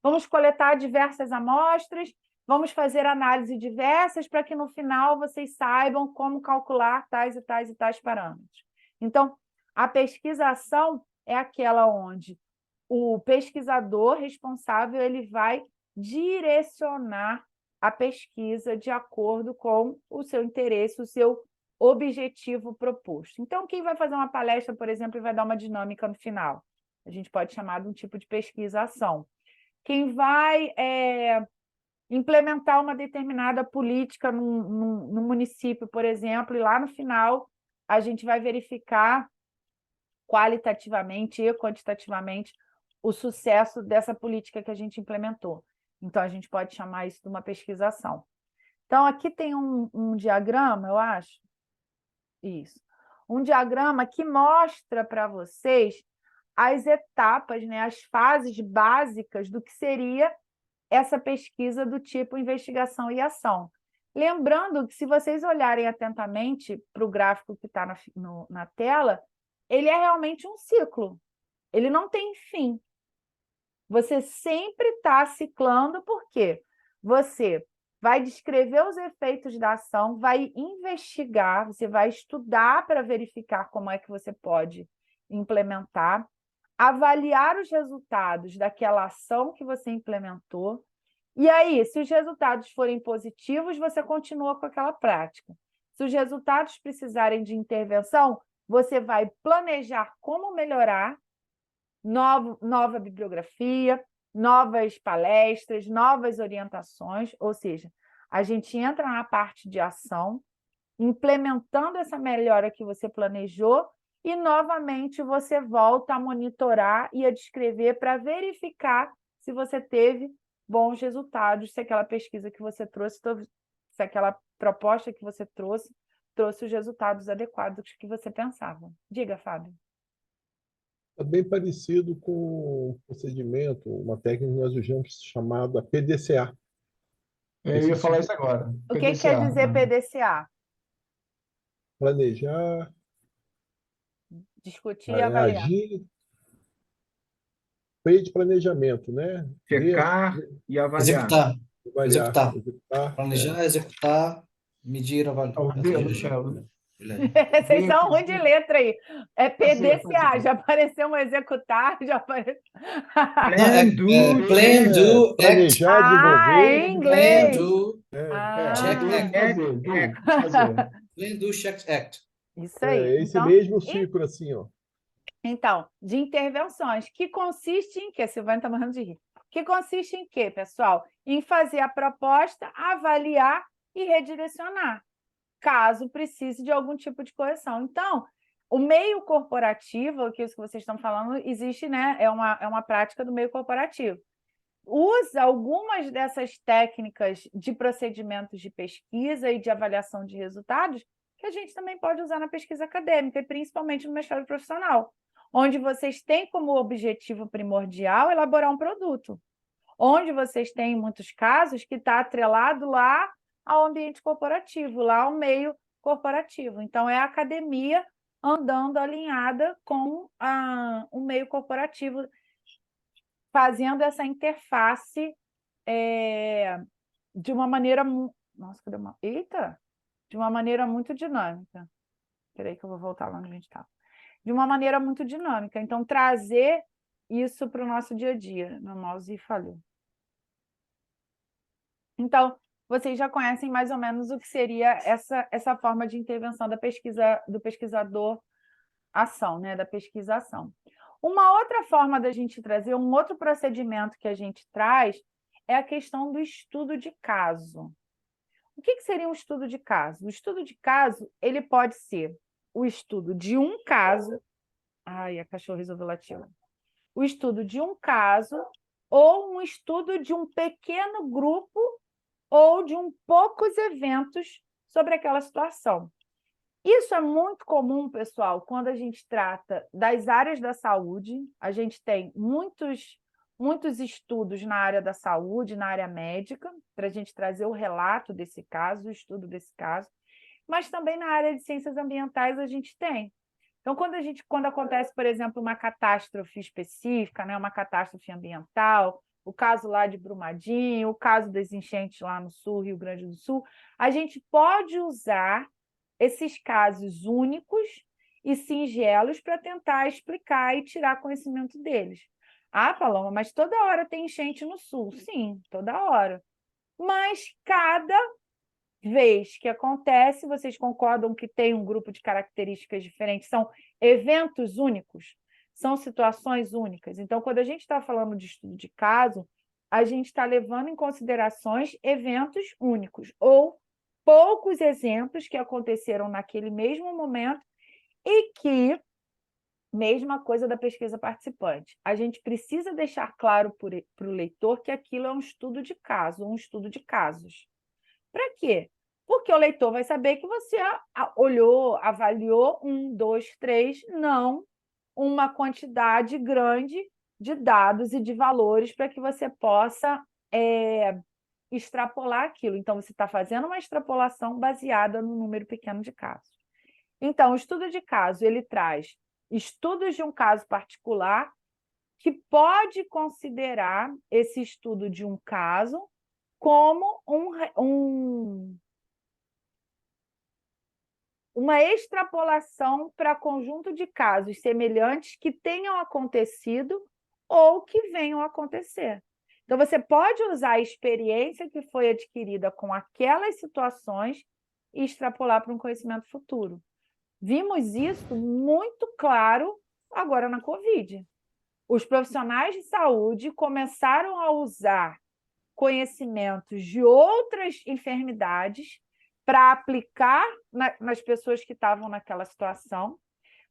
vamos coletar diversas amostras, vamos fazer análise diversas para que, no final, vocês saibam como calcular tais e tais e tais parâmetros. Então, a pesquisação é aquela onde o pesquisador responsável ele vai direcionar a pesquisa de acordo com o seu interesse, o seu objetivo proposto. Então, quem vai fazer uma palestra, por exemplo, e vai dar uma dinâmica no final? A gente pode chamar de um tipo de pesquisa-ação. Quem vai implementar uma determinada política no município, por exemplo, e lá no final a gente vai verificar qualitativamente e quantitativamente o sucesso dessa política que a gente implementou. Então, a gente pode chamar isso de uma pesquisação. Então, aqui tem um diagrama, eu acho. Isso. Um diagrama que mostra para vocês as etapas, né, as fases básicas do que seria essa pesquisa do tipo investigação e ação. Lembrando que, se vocês olharem atentamente para o gráfico que está na tela, ele é realmente um ciclo. Ele não tem fim. Você sempre está ciclando, porque você vai descrever os efeitos da ação, vai investigar, você vai estudar para verificar como é que você pode implementar, avaliar os resultados daquela ação que você implementou, e aí, se os resultados forem positivos, você continua com aquela prática. Se os resultados precisarem de intervenção, você vai planejar como melhorar, nova bibliografia, novas palestras, novas orientações, ou seja, a gente entra na parte de ação, implementando essa melhora que você planejou, e novamente você volta a monitorar e a descrever para verificar se você teve bons resultados, se aquela pesquisa que você trouxe, se aquela proposta que você trouxe os resultados adequados que você pensava. Diga, Fábio. É bem parecido com um procedimento, uma técnica que nós usamos chamada PDCA. Eu ia falar isso agora. O que quer dizer PDCA? Planejar, Discutir e avaliar. agir, P de planejamento, né? Checar e avaliar. Executar. Avaliar, Executar. executar. Planejar, executar, medir, É avaliar. o D, Michel. Vocês são ruins de letra aí. É PDCA, fazer. já apareceu um executar, já apareceu. Plan, do, Plan, check. do, act. Planejar, Em desenvolver. Plan, inglês. do, check, Do, act. fazer, fazer. Plan, do, check, act. Isso aí. Esse mesmo ciclo, assim, ó. Então, de intervenções, que consiste em quê? Silvana está morrendo de rir. Que consiste em quê, pessoal? Em fazer a proposta, avaliar e redirecionar, caso precise de algum tipo de correção. Então, o meio corporativo, que é isso que vocês estão falando, existe, né? É uma prática do meio corporativo. Usa algumas dessas técnicas de procedimentos de pesquisa e de avaliação de resultados que a gente também pode usar na pesquisa acadêmica, e principalmente no mestrado profissional, onde vocês têm como objetivo primordial elaborar um produto, onde vocês têm, em muitos casos, que está atrelado lá ao ambiente corporativo, lá ao meio corporativo. Então, é a academia andando alinhada com o meio corporativo, fazendo essa interface de uma maneira... Nossa, cadê uma... Eita! De uma maneira muito dinâmica. Espera aí que eu vou voltar lá onde a gente estava. De uma maneira muito dinâmica. Então, trazer isso para o nosso dia a dia. Meu mouse falhou. Então, vocês já conhecem mais ou menos o que seria essa forma de intervenção da pesquisa, do pesquisador-ação, né? Da pesquisação. Uma outra forma da gente trazer, um outro procedimento que a gente traz é a questão do estudo de caso. O que seria um estudo de caso? O estudo de caso, ele pode ser o estudo de um caso... Ai, a cachorra resolveu latir. O estudo de um caso ou um estudo de um pequeno grupo ou de poucos eventos sobre aquela situação. Isso é muito comum, pessoal, quando a gente trata das áreas da saúde. A gente tem muitos estudos na área da saúde, na área médica, para a gente trazer o relato desse caso, o estudo desse caso, mas também na área de ciências ambientais a gente tem. Então, quando acontece, por exemplo, uma catástrofe específica, né, uma catástrofe ambiental, o caso lá de Brumadinho, o caso das enchentes lá no sul, Rio Grande do Sul, a gente pode usar esses casos únicos e singelos para tentar explicar e tirar conhecimento deles. Ah, Paloma, mas toda hora tem enchente no sul. Sim, toda hora. Mas cada vez que acontece, vocês concordam que tem um grupo de características diferentes? São eventos únicos? São situações únicas? Então, quando a gente está falando de estudo de caso, a gente está levando em considerações eventos únicos ou poucos exemplos que aconteceram naquele mesmo momento e que, mesma coisa da pesquisa participante, a gente precisa deixar claro para o leitor que aquilo é um estudo de caso, um estudo de casos. Para quê? Porque o leitor vai saber que você olhou, avaliou 1, 2, 3, não uma quantidade grande de dados e de valores para que você possa extrapolar aquilo. Então, você está fazendo uma extrapolação baseada no número pequeno de casos. Então, o estudo de caso, ele traz estudos de um caso particular que pode considerar esse estudo de um caso como uma extrapolação para conjunto de casos semelhantes que tenham acontecido ou que venham a acontecer. Então, você pode usar a experiência que foi adquirida com aquelas situações e extrapolar para um conhecimento futuro. Vimos isso muito claro agora na Covid. Os profissionais de saúde começaram a usar conhecimentos de outras enfermidades para aplicar nas pessoas que estavam naquela situação,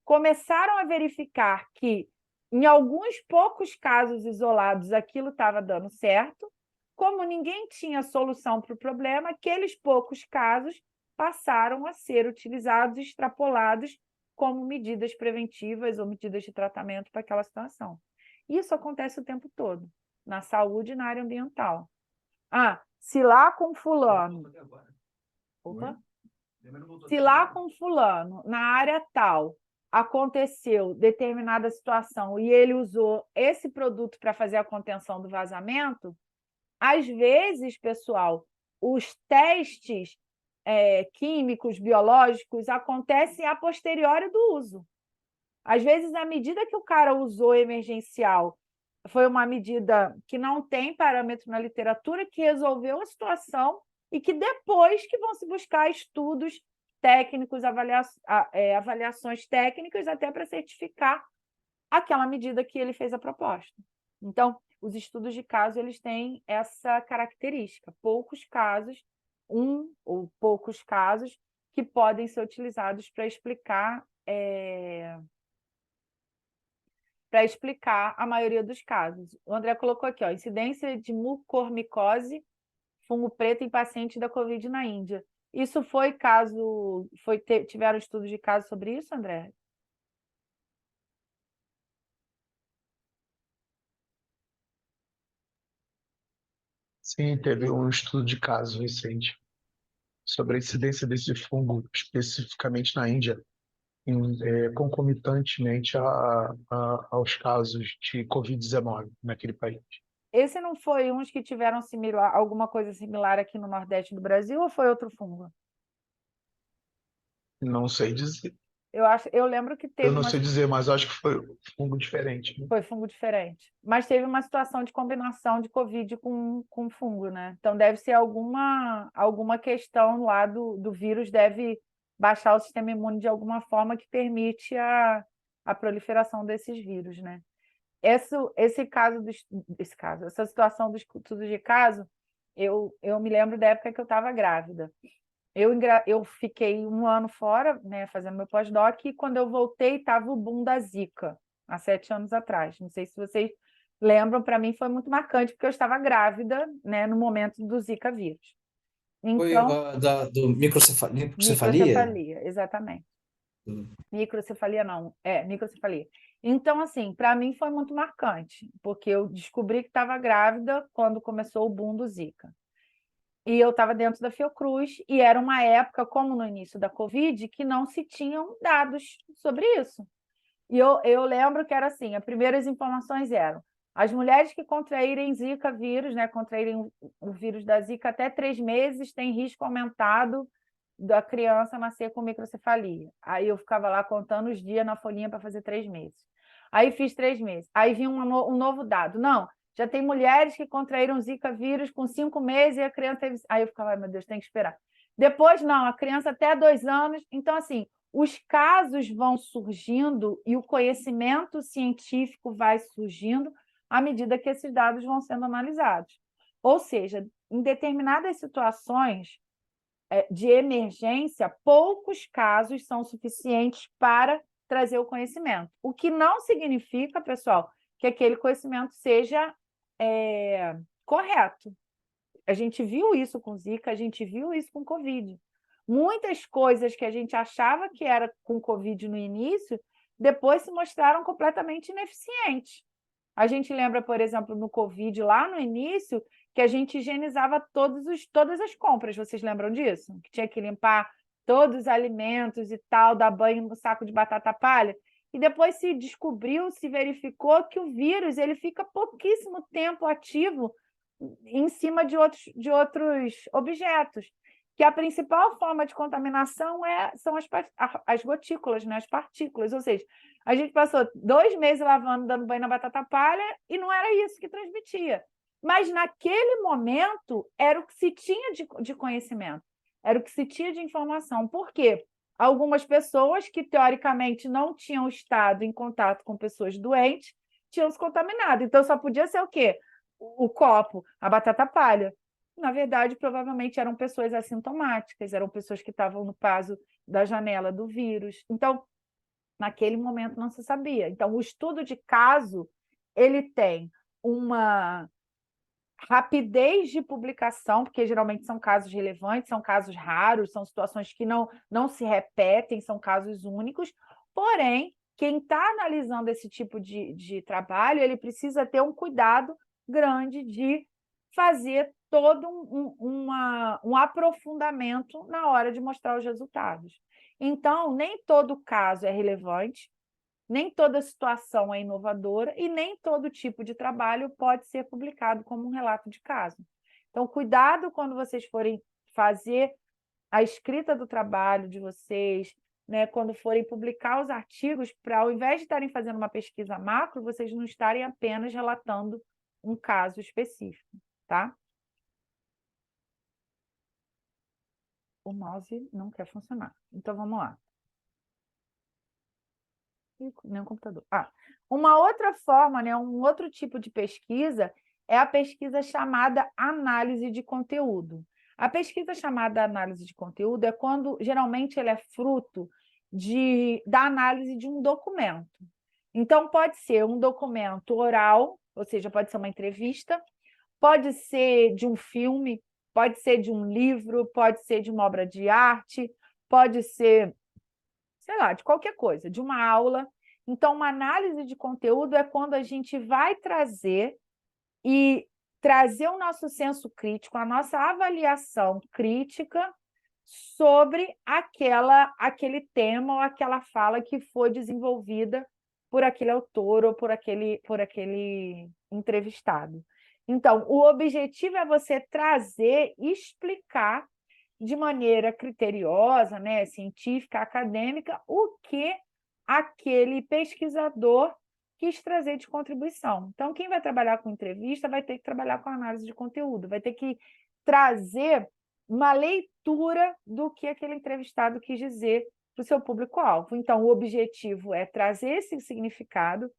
começaram a verificar que, em alguns poucos casos isolados, aquilo estava dando certo. Como ninguém tinha solução para o problema, aqueles poucos casos passaram a ser utilizados e extrapolados como medidas preventivas ou medidas de tratamento para aquela situação. Isso acontece o tempo todo, na saúde e na área ambiental. Se lá com fulano... Opa! Se lá com fulano, na área tal, aconteceu determinada situação e ele usou esse produto para fazer a contenção do vazamento, às vezes, pessoal, os testes químicos, biológicos, acontecem a posteriori do uso. Às vezes, a medida que o cara usou emergencial foi uma medida que não tem parâmetro na literatura, que resolveu a situação e que depois que vão se buscar estudos técnicos, avaliações técnicas, até para certificar aquela medida que ele fez a proposta. Então, os estudos de caso eles têm essa característica. Poucos casos, um ou poucos casos, que podem ser utilizados para explicar a maioria dos casos. O André colocou aqui, incidência de mucormicose, fungo preto em paciente da Covid na Índia. Isso foi caso... tiveram estudos de caso sobre isso, André? Sim, teve um estudo de caso recente sobre a incidência desse fungo, especificamente na Índia, concomitantemente aos casos de Covid-19 naquele país. Esse não foi uns que tiveram alguma coisa similar aqui no Nordeste do Brasil ou foi outro fungo? Não sei dizer. Eu lembro que Eu teve não sei dizer, mas acho que foi fungo diferente, né? Foi fungo diferente. Mas teve uma situação de combinação de Covid com fungo, né? Então deve ser alguma questão lá do vírus, deve baixar o sistema imune de alguma forma que permite a proliferação desses vírus, né? Essa situação dos estudos de caso, eu me lembro da época que eu estava grávida. Eu fiquei 1 ano fora, né, fazendo meu pós-doc, e quando eu voltei, estava o boom da Zika, há 7 anos atrás. Não sei se vocês lembram, para mim foi muito marcante, porque eu estava grávida, né, no momento do Zika vírus. Foi Então, do microcefalia? microcefalia, exatamente. Microcefalia não, microcefalia. Então, assim, para mim foi muito marcante, porque eu descobri que estava grávida quando começou o boom do Zika. E eu estava dentro da Fiocruz, e era uma época, como no início da Covid, que não se tinham dados sobre isso. E eu lembro que era assim, as primeiras informações eram as mulheres que contraírem Zika vírus, né, contraírem o vírus da Zika até 3 meses, tem risco aumentado da criança nascer com microcefalia. Aí eu ficava lá contando os dias na folhinha para fazer 3 meses. Aí fiz 3 meses. Aí vinha um novo dado. Não, já tem mulheres que contraíram Zika vírus com 5 meses e a criança teve... Aí eu ficava, ai, meu Deus, tem que esperar. Depois, não, a criança até 2 anos. Então, assim, os casos vão surgindo e o conhecimento científico vai surgindo à medida que esses dados vão sendo analisados. Ou seja, em determinadas situações de emergência, poucos casos são suficientes para trazer o conhecimento. O que não significa, pessoal, que aquele conhecimento seja correto. A gente viu isso com Zika, a gente viu isso com Covid. Muitas coisas que a gente achava que era com Covid no início, depois se mostraram completamente ineficientes. A gente lembra, por exemplo, no Covid, lá no início, que a gente higienizava todas as compras. Vocês lembram disso? Que tinha que limpar todos os alimentos e tal, dar banho no saco de batata palha. E depois se descobriu, se verificou que o vírus ele fica pouquíssimo tempo ativo em cima de outros objetos. Que a principal forma de contaminação são as gotículas, né? As partículas. Ou seja, a gente passou 2 meses lavando, dando banho na batata palha, e não era isso que transmitia. Mas, naquele momento, era o que se tinha de conhecimento, era o que se tinha de informação. Por quê? Algumas pessoas que, teoricamente, não tinham estado em contato com pessoas doentes, tinham se contaminado. Então, só podia ser o quê? O copo, a batata palha. Na verdade, provavelmente eram pessoas assintomáticas, eram pessoas que estavam no paso da janela do vírus. Então, naquele momento não se sabia. Então, o estudo de caso, ele tem uma rapidez de publicação, porque geralmente são casos relevantes, são casos raros, são situações que não se repetem, são casos únicos, porém, quem está analisando esse tipo de trabalho, ele precisa ter um cuidado grande de fazer todo um aprofundamento na hora de mostrar os resultados. Então, nem todo caso é relevante, nem toda situação é inovadora e nem todo tipo de trabalho pode ser publicado como um relato de caso. Então, cuidado quando vocês forem fazer a escrita do trabalho de vocês, né, quando forem publicar os artigos, para ao invés de estarem fazendo uma pesquisa macro, vocês não estarem apenas relatando um caso específico, tá? O mouse não quer funcionar. Então, vamos lá. Nem o computador. Uma outra forma, né, um outro tipo de pesquisa é a pesquisa chamada análise de conteúdo. A pesquisa chamada análise de conteúdo é quando, geralmente, ela é fruto da análise de um documento. Então, pode ser um documento oral, ou seja, pode ser uma entrevista, pode ser de um filme, pode ser de um livro, pode ser de uma obra de arte, pode ser, sei lá, de qualquer coisa, de uma aula. Então, uma análise de conteúdo é quando a gente vai trazer o nosso senso crítico, a nossa avaliação crítica sobre aquele tema ou aquela fala que foi desenvolvida por aquele autor ou por aquele entrevistado. Então, o objetivo é você trazer, explicar de maneira criteriosa, né, científica, acadêmica, o que aquele pesquisador quis trazer de contribuição. Então, quem vai trabalhar com entrevista vai ter que trabalhar com análise de conteúdo, vai ter que trazer uma leitura do que aquele entrevistado quis dizer para o seu público-alvo. Então, o objetivo é trazer esse significado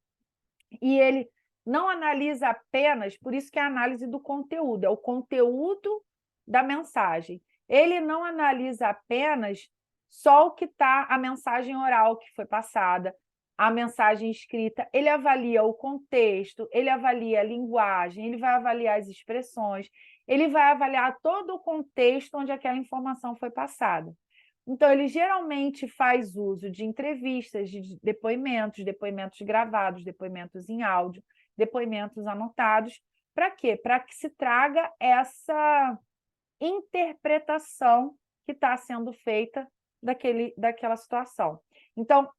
e ele não analisa apenas, por isso que é a análise do conteúdo, é o conteúdo da mensagem. Ele não analisa apenas só o que está, a mensagem oral que foi passada, a mensagem escrita, ele avalia o contexto, ele avalia a linguagem, ele vai avaliar as expressões, ele vai avaliar todo o contexto onde aquela informação foi passada. Então, ele geralmente faz uso de entrevistas, de depoimentos gravados, depoimentos em áudio, depoimentos anotados. Para quê? Para que se traga essa interpretação que está sendo feita daquela situação. Então,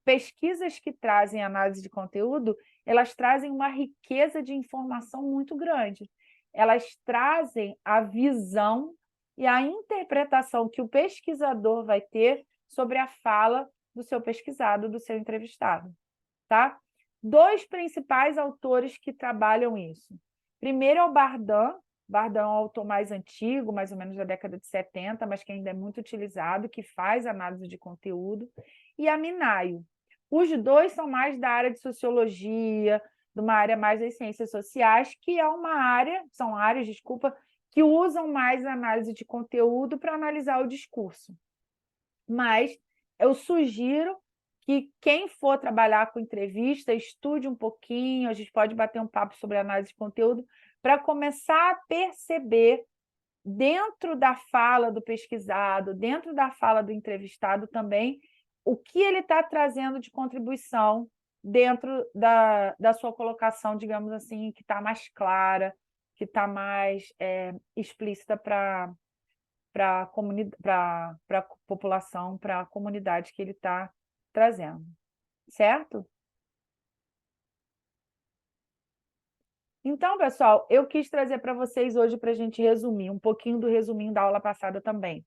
pesquisas que trazem análise de conteúdo, elas trazem uma riqueza de informação muito grande. Elas trazem a visão e a interpretação que o pesquisador vai ter sobre a fala do seu pesquisado, do seu entrevistado. Tá? 2 principais autores que trabalham isso. Primeiro é o Bardin. Bardin é um autor mais antigo, mais ou menos da década de 70, mas que ainda é muito utilizado, que faz análise de conteúdo. E a Minayo. Os 2 são mais da área de sociologia, de uma área mais das ciências sociais, que é uma área, são áreas, desculpa, que usam mais a análise de conteúdo para analisar o discurso. Mas eu sugiro que quem for trabalhar com entrevista, estude um pouquinho, a gente pode bater um papo sobre análise de conteúdo, para começar a perceber, dentro da fala do pesquisado, dentro da fala do entrevistado também, o que ele está trazendo de contribuição dentro da sua colocação, digamos assim, que está mais clara, que está mais explícita para a população, para a comunidade que ele está trazendo. Certo? Então, pessoal, eu quis trazer para vocês hoje para a gente resumir, um pouquinho do resuminho da aula passada também.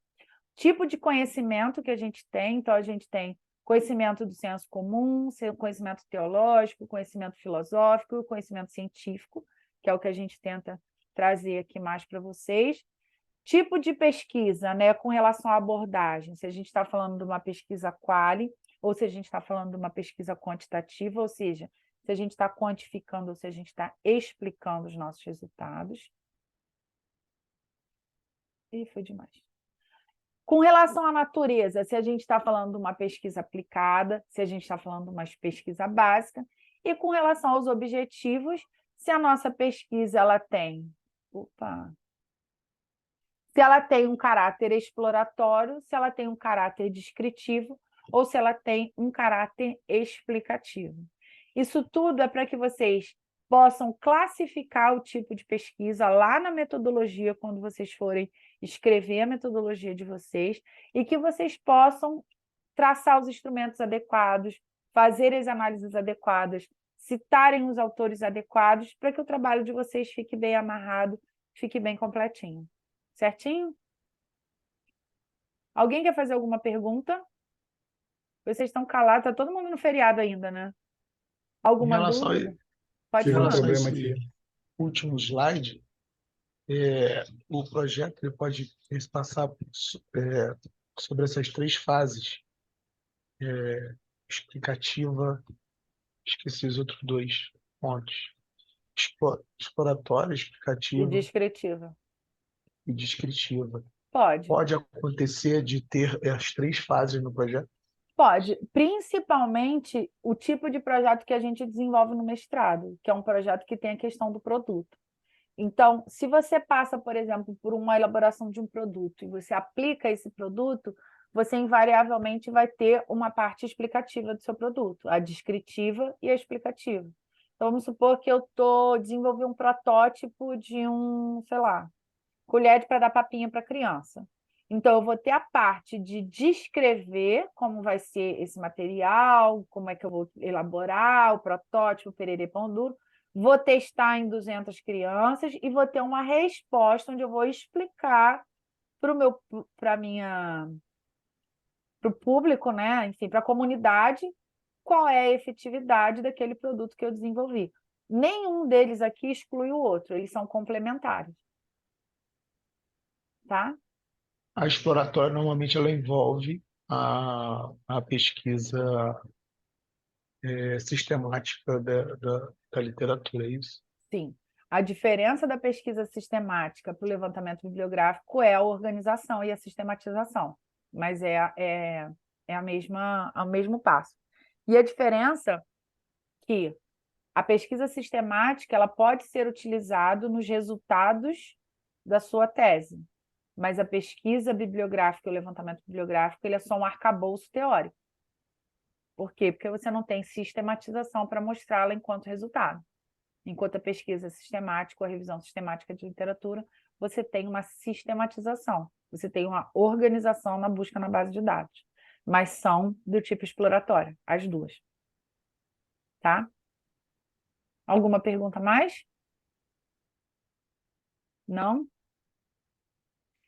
Tipo de conhecimento que a gente tem, então a gente tem conhecimento do senso comum, conhecimento teológico, conhecimento filosófico, conhecimento científico, que é o que a gente tenta trazer aqui mais para vocês. Tipo de pesquisa, né, com relação à abordagem, se a gente está falando de uma pesquisa quali, ou se a gente está falando de uma pesquisa quantitativa, ou seja, se a gente está quantificando ou se a gente está explicando os nossos resultados. Ih, foi demais. Com relação à natureza, se a gente está falando de uma pesquisa aplicada, se a gente está falando de uma pesquisa básica, e com relação aos objetivos, se a nossa pesquisa ela tem... Se ela tem um caráter exploratório, se ela tem um caráter descritivo, ou se ela tem um caráter explicativo. Isso tudo é para que vocês possam classificar o tipo de pesquisa lá na metodologia, quando vocês forem escrever a metodologia de vocês, e que vocês possam traçar os instrumentos adequados, fazer as análises adequadas, citarem os autores adequados, para que o trabalho de vocês fique bem amarrado, fique bem completinho. Certinho? Alguém quer fazer alguma pergunta? Vocês estão calados, está todo mundo no feriado ainda, né? Em Alguma relação a, dúvida? em Pode Tive um falar. relação a problema esse aqui. último slide, o projeto ele pode passar sobre essas 3 fases, explicativa, esqueci os outros 2 pontos, exploratória, E explicativa descritiva. e descritiva. Pode. Pode acontecer de ter as 3 fases no projeto? Pode, principalmente o tipo de projeto que a gente desenvolve no mestrado, que é um projeto que tem a questão do produto. Então, se você passa, por exemplo, por uma elaboração de um produto e você aplica esse produto, você invariavelmente vai ter uma parte explicativa do seu produto, a descritiva e a explicativa. Então, vamos supor que eu desenvolvi um protótipo de sei lá, colher para dar papinha para criança. Então, eu vou ter a parte de descrever como vai ser esse material, como é que eu vou elaborar o protótipo, pererê, pão duro. Vou testar em 200 crianças e vou ter uma resposta onde eu vou explicar para o público, né? Enfim, para a comunidade, qual é a efetividade daquele produto que eu desenvolvi. Nenhum deles aqui exclui o outro, eles são complementares. Tá? A exploratória, normalmente, ela envolve a pesquisa sistemática da literatura, é isso? Sim. A diferença da pesquisa sistemática para o levantamento bibliográfico é a organização e a sistematização, mas é o mesmo passo. E a diferença é que a pesquisa sistemática ela pode ser utilizada nos resultados da sua tese, mas a pesquisa bibliográfica e o levantamento bibliográfico ele é só um arcabouço teórico. Por quê? Porque você não tem sistematização para mostrá-la enquanto resultado. Enquanto a pesquisa sistemática, ou a revisão sistemática de literatura, você tem uma sistematização, você tem uma organização na busca na base de dados, mas são do tipo exploratório, as duas. Tá? Alguma pergunta mais? Não?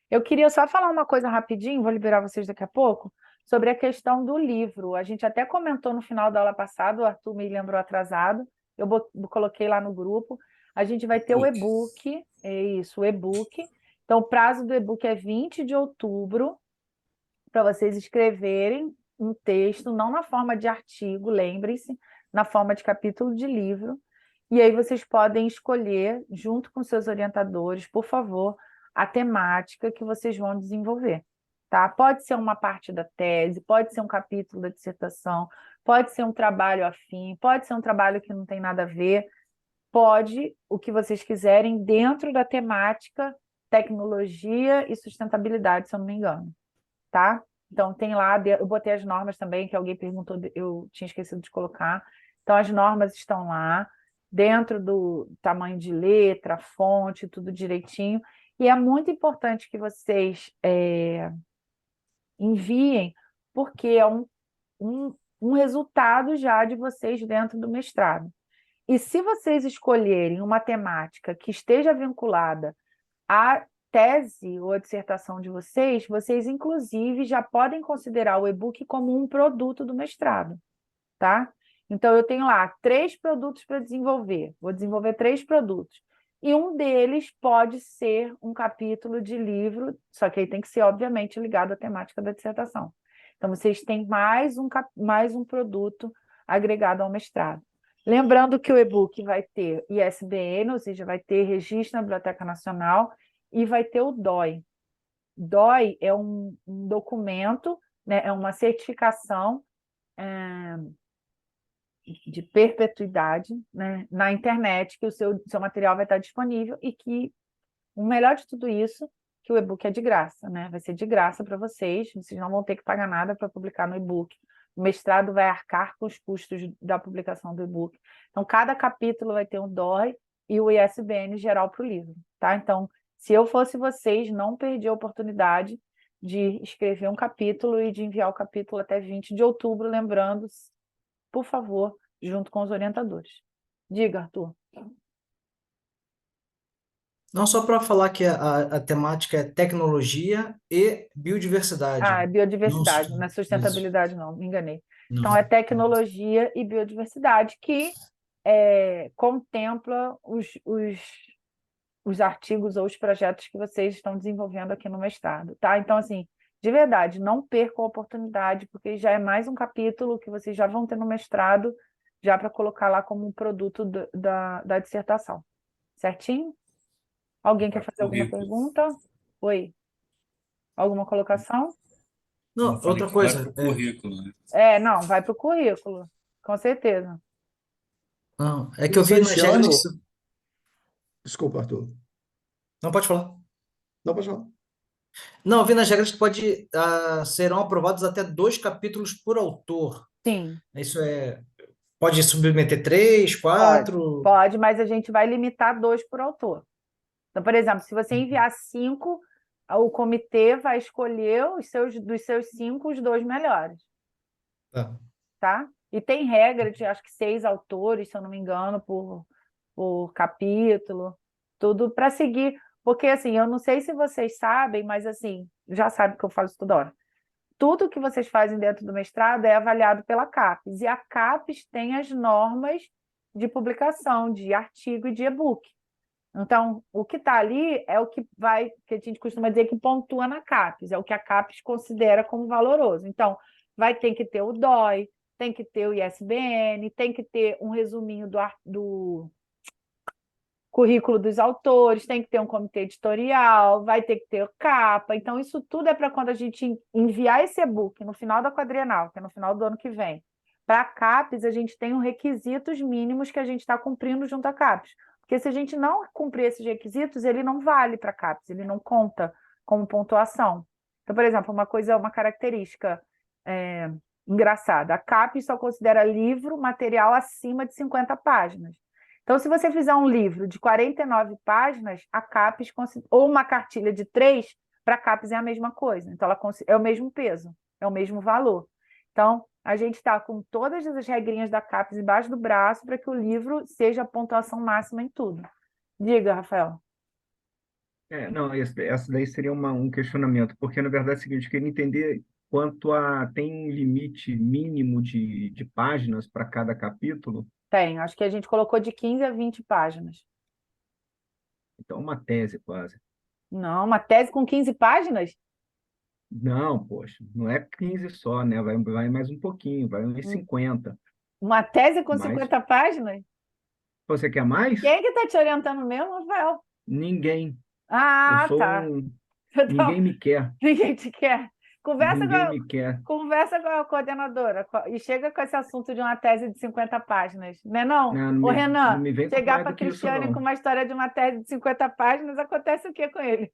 Eu queria só falar uma coisa rapidinho, vou liberar vocês daqui a pouco, sobre a questão do livro. A gente até comentou no final da aula passada, o Arthur me lembrou atrasado, eu coloquei lá no grupo. A gente vai ter o e-book, o e-book. Então, o prazo do e-book é 20 de outubro, para vocês escreverem um texto, não na forma de artigo, lembrem-se, na forma de capítulo de livro. E aí vocês podem escolher, junto com seus orientadores, por favor, a temática que vocês vão desenvolver. Tá? Pode ser uma parte da tese, pode ser um capítulo da dissertação, pode ser um trabalho afim, pode ser um trabalho que não tem nada a ver, pode o que vocês quiserem dentro da temática tecnologia e sustentabilidade, se eu não me engano. Tá? Então, tem lá, eu botei as normas também, que alguém perguntou, eu tinha esquecido de colocar. Então, as normas estão lá, dentro do tamanho de letra, fonte, tudo direitinho. E é muito importante que vocês enviem, porque é um resultado já de vocês dentro do mestrado. E se vocês escolherem uma temática que esteja vinculada à tese ou a dissertação de vocês, vocês, inclusive, já podem considerar o e-book como um produto do mestrado, tá? Então, eu tenho lá 3 produtos para desenvolver. Vou desenvolver 3 produtos. E um deles pode ser um capítulo de livro, só que aí tem que ser, obviamente, ligado à temática da dissertação. Então, vocês têm mais um produto agregado ao mestrado. Lembrando que o e-book vai ter ISBN, ou seja, vai ter registro na Biblioteca Nacional, e vai ter o DOI. DOI é um documento, né, é uma certificação de perpetuidade, né, na internet, que o seu material vai estar disponível e que o melhor de tudo isso, que o e-book é de graça, né? Vai ser de graça para vocês não vão ter que pagar nada para publicar no e-book. O mestrado vai arcar com os custos da publicação do e-book. Então, cada capítulo vai ter um DOI e o ISBN geral para o livro, tá? Então, se eu fosse vocês, não perdi a oportunidade de escrever um capítulo e de enviar o capítulo até 20 de outubro, lembrando, por favor, junto com os orientadores. Diga, Arthur. Não só para falar que a temática é tecnologia e biodiversidade. Ah, é biodiversidade, não é Isso. sustentabilidade, não, me enganei. Não. Então, é tecnologia e biodiversidade que contempla os artigos ou os projetos que vocês estão desenvolvendo aqui no mestrado, tá? Então, assim, de verdade, não percam a oportunidade, porque já é mais um capítulo que vocês já vão ter no mestrado, já para colocar lá como um produto da dissertação. Certinho? Alguém quer fazer alguma pergunta? Oi? Alguma colocação? Não, Eu falei outra que vai coisa. pro currículo, né? Não, vai para o currículo, com certeza. Não, é que eu vi nas regras que... Desculpa, Arthur. Não, pode falar. Não, pode falar. Não, eu vi nas regras que serão aprovados até 2 capítulos por autor. Sim. Isso pode submeter 3, 4? Pode, mas a gente vai limitar 2 por autor. Então, por exemplo, se você enviar 5, o comitê vai escolher dos seus 5, os 2 melhores. Tá? E tem regra de, acho que 6 autores, se eu não me engano, por capítulo, tudo para seguir. Porque, assim, eu não sei se vocês sabem, mas, assim, já sabem que eu falo isso toda hora. Tudo que vocês fazem dentro do mestrado é avaliado pela CAPES, e a CAPES tem as normas de publicação, de artigo e de e-book. Então, o que está ali é o que a gente costuma dizer que pontua na CAPES, é o que a CAPES considera como valoroso. Então, vai ter que ter o DOI, tem que ter o ISBN, tem que ter um resuminho do currículo dos autores, tem que ter um comitê editorial, vai ter que ter capa. Então, isso tudo é para quando a gente enviar esse e-book no final da quadrienal, que é no final do ano que vem. Para a CAPES, a gente tem os requisitos mínimos que a gente está cumprindo junto à CAPES. Porque se a gente não cumprir esses requisitos, ele não vale para a CAPES, ele não conta como pontuação. Então, por exemplo, uma característica engraçada, a CAPES só considera livro material acima de 50 páginas. Então, se você fizer um livro de 49 páginas, a CAPES, ou uma cartilha de 3, para a CAPES é a mesma coisa. Então, é o mesmo peso, é o mesmo valor. Então, a gente está com todas as regrinhas da CAPES embaixo do braço para que o livro seja a pontuação máxima em tudo. Diga, Rafael. Não, essa daí seria um questionamento, porque, na verdade, é o seguinte, eu queria entender tem limite mínimo de páginas para cada capítulo? Tem, acho que a gente colocou de 15 a 20 páginas. Então, uma tese quase. Não, uma tese com 15 páginas? Não, poxa, não é 15 só, né? Vai mais um pouquinho, vai uns 50. Uma tese com 50 páginas? Você quer mais? Quem é que está te orientando mesmo, Rafael? Ninguém. Ah, tá. Ninguém me quer. Ninguém te quer. Ninguém me quer. Conversa com a coordenadora e chega com esse assunto de uma tese de 50 páginas, né não? Ô, Renan, não me vem com chegar mais para do que isso, Cristiane não. com uma história de uma tese de 50 páginas, acontece o que com ele?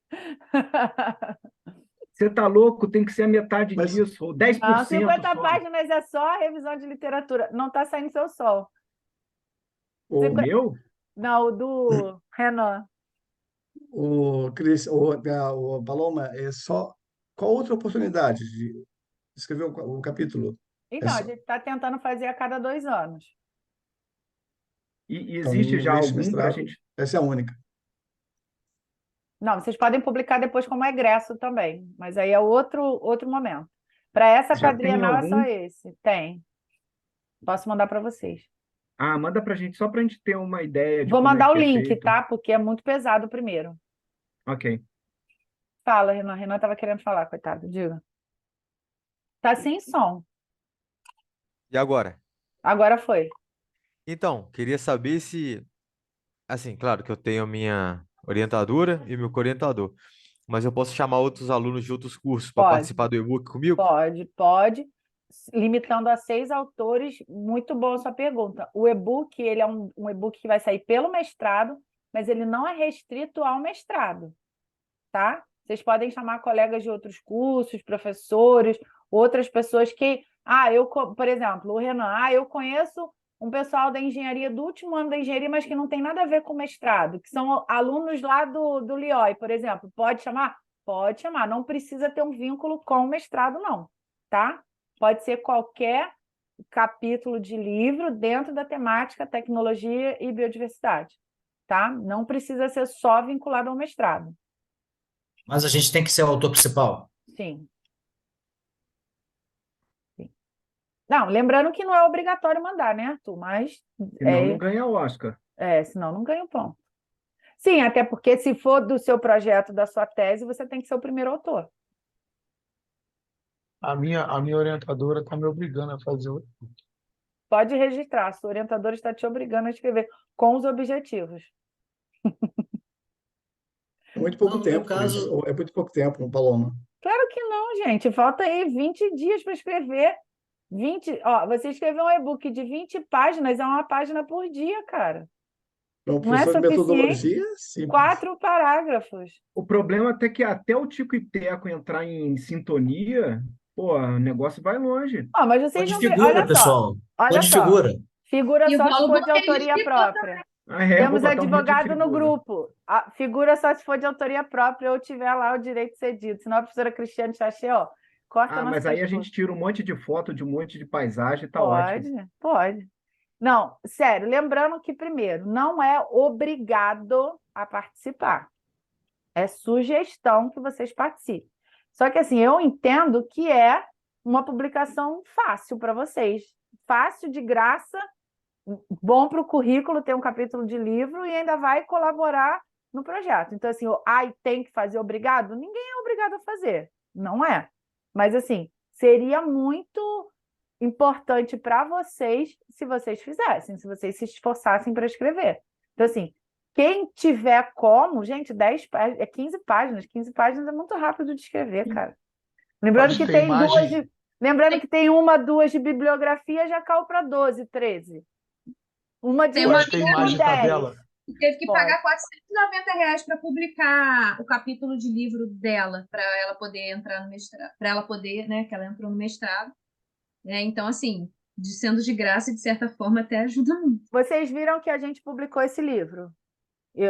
Você tá louco? Tem que ser a metade disso, ou 10% Não, 50 só. páginas é só a revisão de literatura. Não está saindo seu sol. O meu? Não, o do Renan. Cris, o Paloma, qual outra oportunidade de escrever o capítulo? Então, a gente está tentando fazer a cada 2 anos. E existe já algum para a gente... Essa é a única. Não, vocês podem publicar depois como egresso também, mas aí é outro momento. Para essa quadrienal é só esse. Tem. Posso mandar para vocês. Manda para a gente, só para a gente ter uma ideia de Vou como mandar o é que é link, feito. tá? Porque é muito pesado primeiro. Ok. Fala, Renan. Renan estava querendo falar, coitado. Diga. Tá sem som. E agora? Agora foi. Então, queria saber se, assim, claro que eu tenho a minha orientadora e meu co-orientador, mas eu posso chamar outros alunos de outros cursos para Pode. participar do e-book comigo? Pode. Limitando a 6 autores, muito boa a sua pergunta. O e-book, ele é um e-book que vai sair pelo mestrado, mas ele não é restrito ao mestrado, tá? Vocês podem chamar colegas de outros cursos, professores, outras pessoas que Por exemplo, o Renan, eu conheço um pessoal da engenharia, do último ano da engenharia, mas que não tem nada a ver com mestrado, que são alunos lá do LIOI, por exemplo. Pode chamar? Pode chamar. Não precisa ter um vínculo com o mestrado, não, tá? Pode ser qualquer capítulo de livro dentro da temática tecnologia e biodiversidade, tá? Não precisa ser só vinculado ao mestrado. Mas a gente tem que ser o autor principal. Sim. Não, lembrando que não é obrigatório mandar, né, Arthur? Mas Senão não ganha o Oscar. senão não ganha o ponto. Sim, até porque se for do seu projeto, da sua tese, você tem que ser o primeiro autor. A minha orientadora está me obrigando a fazer o. Pode registrar, sua orientadora está te obrigando a escrever com os objetivos. É muito pouco Não, no meu tempo, caso, é muito pouco tempo, Paloma. Claro que não, gente. Falta aí 20 dias para escrever. 20, você escreveu um e-book de 20 páginas, é uma página por dia, cara. Para um Não é professor de suficiente? metodologia, simples. 4 parágrafos. O problema até que até o Tico e Teco entrar em sintonia, pô, o negócio vai longe. Mas vocês pode não... figura, Olha só, pessoal. olha Pode só. figura. Figura E o só se Paulo for de Botelho autoria escritor própria. Vou Temos botar um monte de advogado no figura. grupo. A figura só se for de autoria própria ou tiver lá o direito cedido. Senão a professora Cristiane Chachê, corta nosso Mas aí a pescoço. gente tira um monte de foto de um monte de paisagem, tá ótimo. Pode. Não, sério, lembrando que, primeiro, não é obrigado a participar. É sugestão que vocês participem. Só que, assim, eu entendo que é uma publicação fácil para vocês. Fácil, de graça, bom para o currículo ter um capítulo de livro e ainda vai colaborar no projeto. Então, assim, tem que fazer obrigado? Ninguém é obrigado a fazer, não é. Mas, assim, seria muito importante para vocês se vocês fizessem, se vocês se esforçassem para escrever. Então, assim, quem tiver como, gente, 15 páginas. 15 páginas é muito rápido de escrever, cara. Lembrando Pode que ter tem imagem. Lembrando que tem 1, 2 de bibliografia, já caiu para 12, 13. Uma de Tem uma Pode ter imagem e 10. tabela. que teve que Pode. pagar R$ 490 para publicar o capítulo de livro dela, para ela poder entrar no mestrado, para ela poder, né, que ela entrou no mestrado. Então, assim, sendo de graça, de certa forma, até ajuda muito. Vocês viram que a gente publicou esse livro.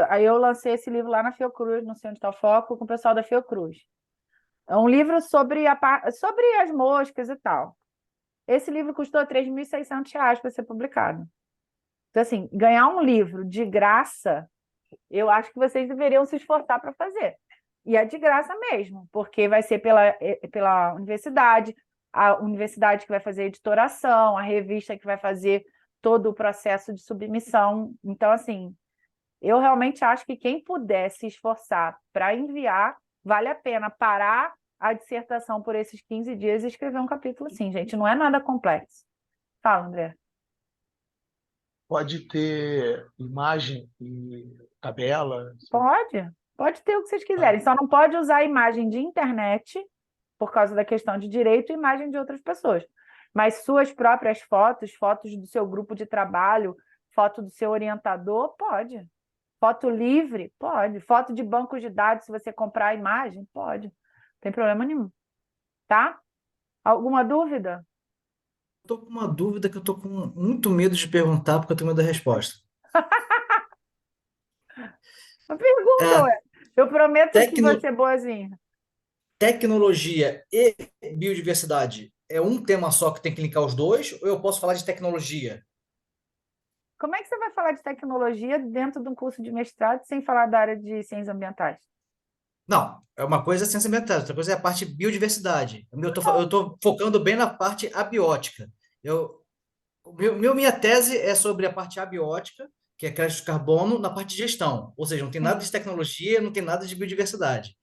Aí eu lancei esse livro lá na Fiocruz, não sei onde está o foco, com o pessoal da Fiocruz. É um livro sobre as moscas e tal. Esse livro custou R$ 3.600 para ser publicado. Então, assim, ganhar um livro de graça, eu acho que vocês deveriam se esforçar para fazer. E é de graça mesmo, porque vai ser pela universidade, a universidade que vai fazer a editoração, a revista que vai fazer todo o processo de submissão. Então, assim, eu realmente acho que quem puder se esforçar para enviar, vale a pena parar a dissertação por esses 15 dias e escrever um capítulo assim, gente. Não é nada complexo. Fala, André. Pode ter imagem e tabela. Pode ter o que vocês quiserem. Só não pode usar imagem de internet, por causa da questão de direito, e imagem de outras pessoas. Mas suas próprias fotos, fotos do seu grupo de trabalho, foto do seu orientador, pode. Foto livre, pode. Foto de banco de dados, se você comprar a imagem, pode. Não tem problema nenhum. Tá? Alguma dúvida? Estou com uma dúvida que eu estou com muito medo de perguntar, porque eu tenho medo da resposta. Uma pergunta, ué. Eu prometo que Tecno- vou ser boazinha. Tecnologia e biodiversidade é um tema só que tem que linkar os dois, ou eu posso falar de tecnologia? Como é que você vai falar de tecnologia dentro de um curso de mestrado sem falar da área de ciências ambientais? Não, é uma coisa é ciência ambiental, outra coisa é a parte biodiversidade. Eu tô focando bem na parte abiótica. Minha tese é sobre a parte abiótica, que é crédito de carbono, na parte de gestão. Ou seja, não tem nada de tecnologia, não tem nada de biodiversidade.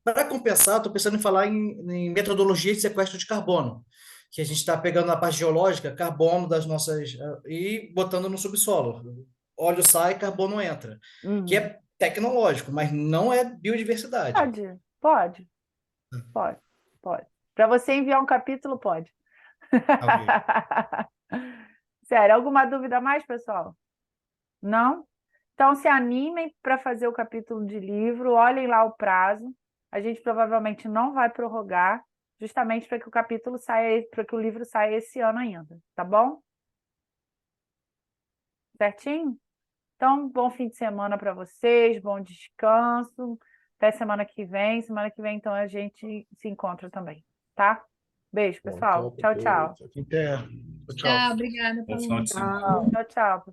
Para compensar, estou pensando em falar em metodologia de sequestro de carbono, que a gente está pegando na parte geológica, carbono das nossas... e botando no subsolo. Óleo sai, carbono entra. Que é tecnológico, mas não é biodiversidade. Pode. Para você enviar um capítulo, pode. Sério, alguma dúvida a mais, pessoal? Não? Então, se animem para fazer o capítulo de livro, olhem lá o prazo. A gente provavelmente não vai prorrogar. justamente para que o capítulo saia, para que o livro saia esse ano ainda, tá bom? Certinho? Então, bom fim de semana para vocês, bom descanso. Até semana que vem. Semana que vem, então, a gente se encontra também, tá? Beijo, Bom, pessoal. tchau para Tchau, tchau. todos. Até. Tchau. Tchau, obrigada, Bom Paulo. final de semana. Tchau, tchau.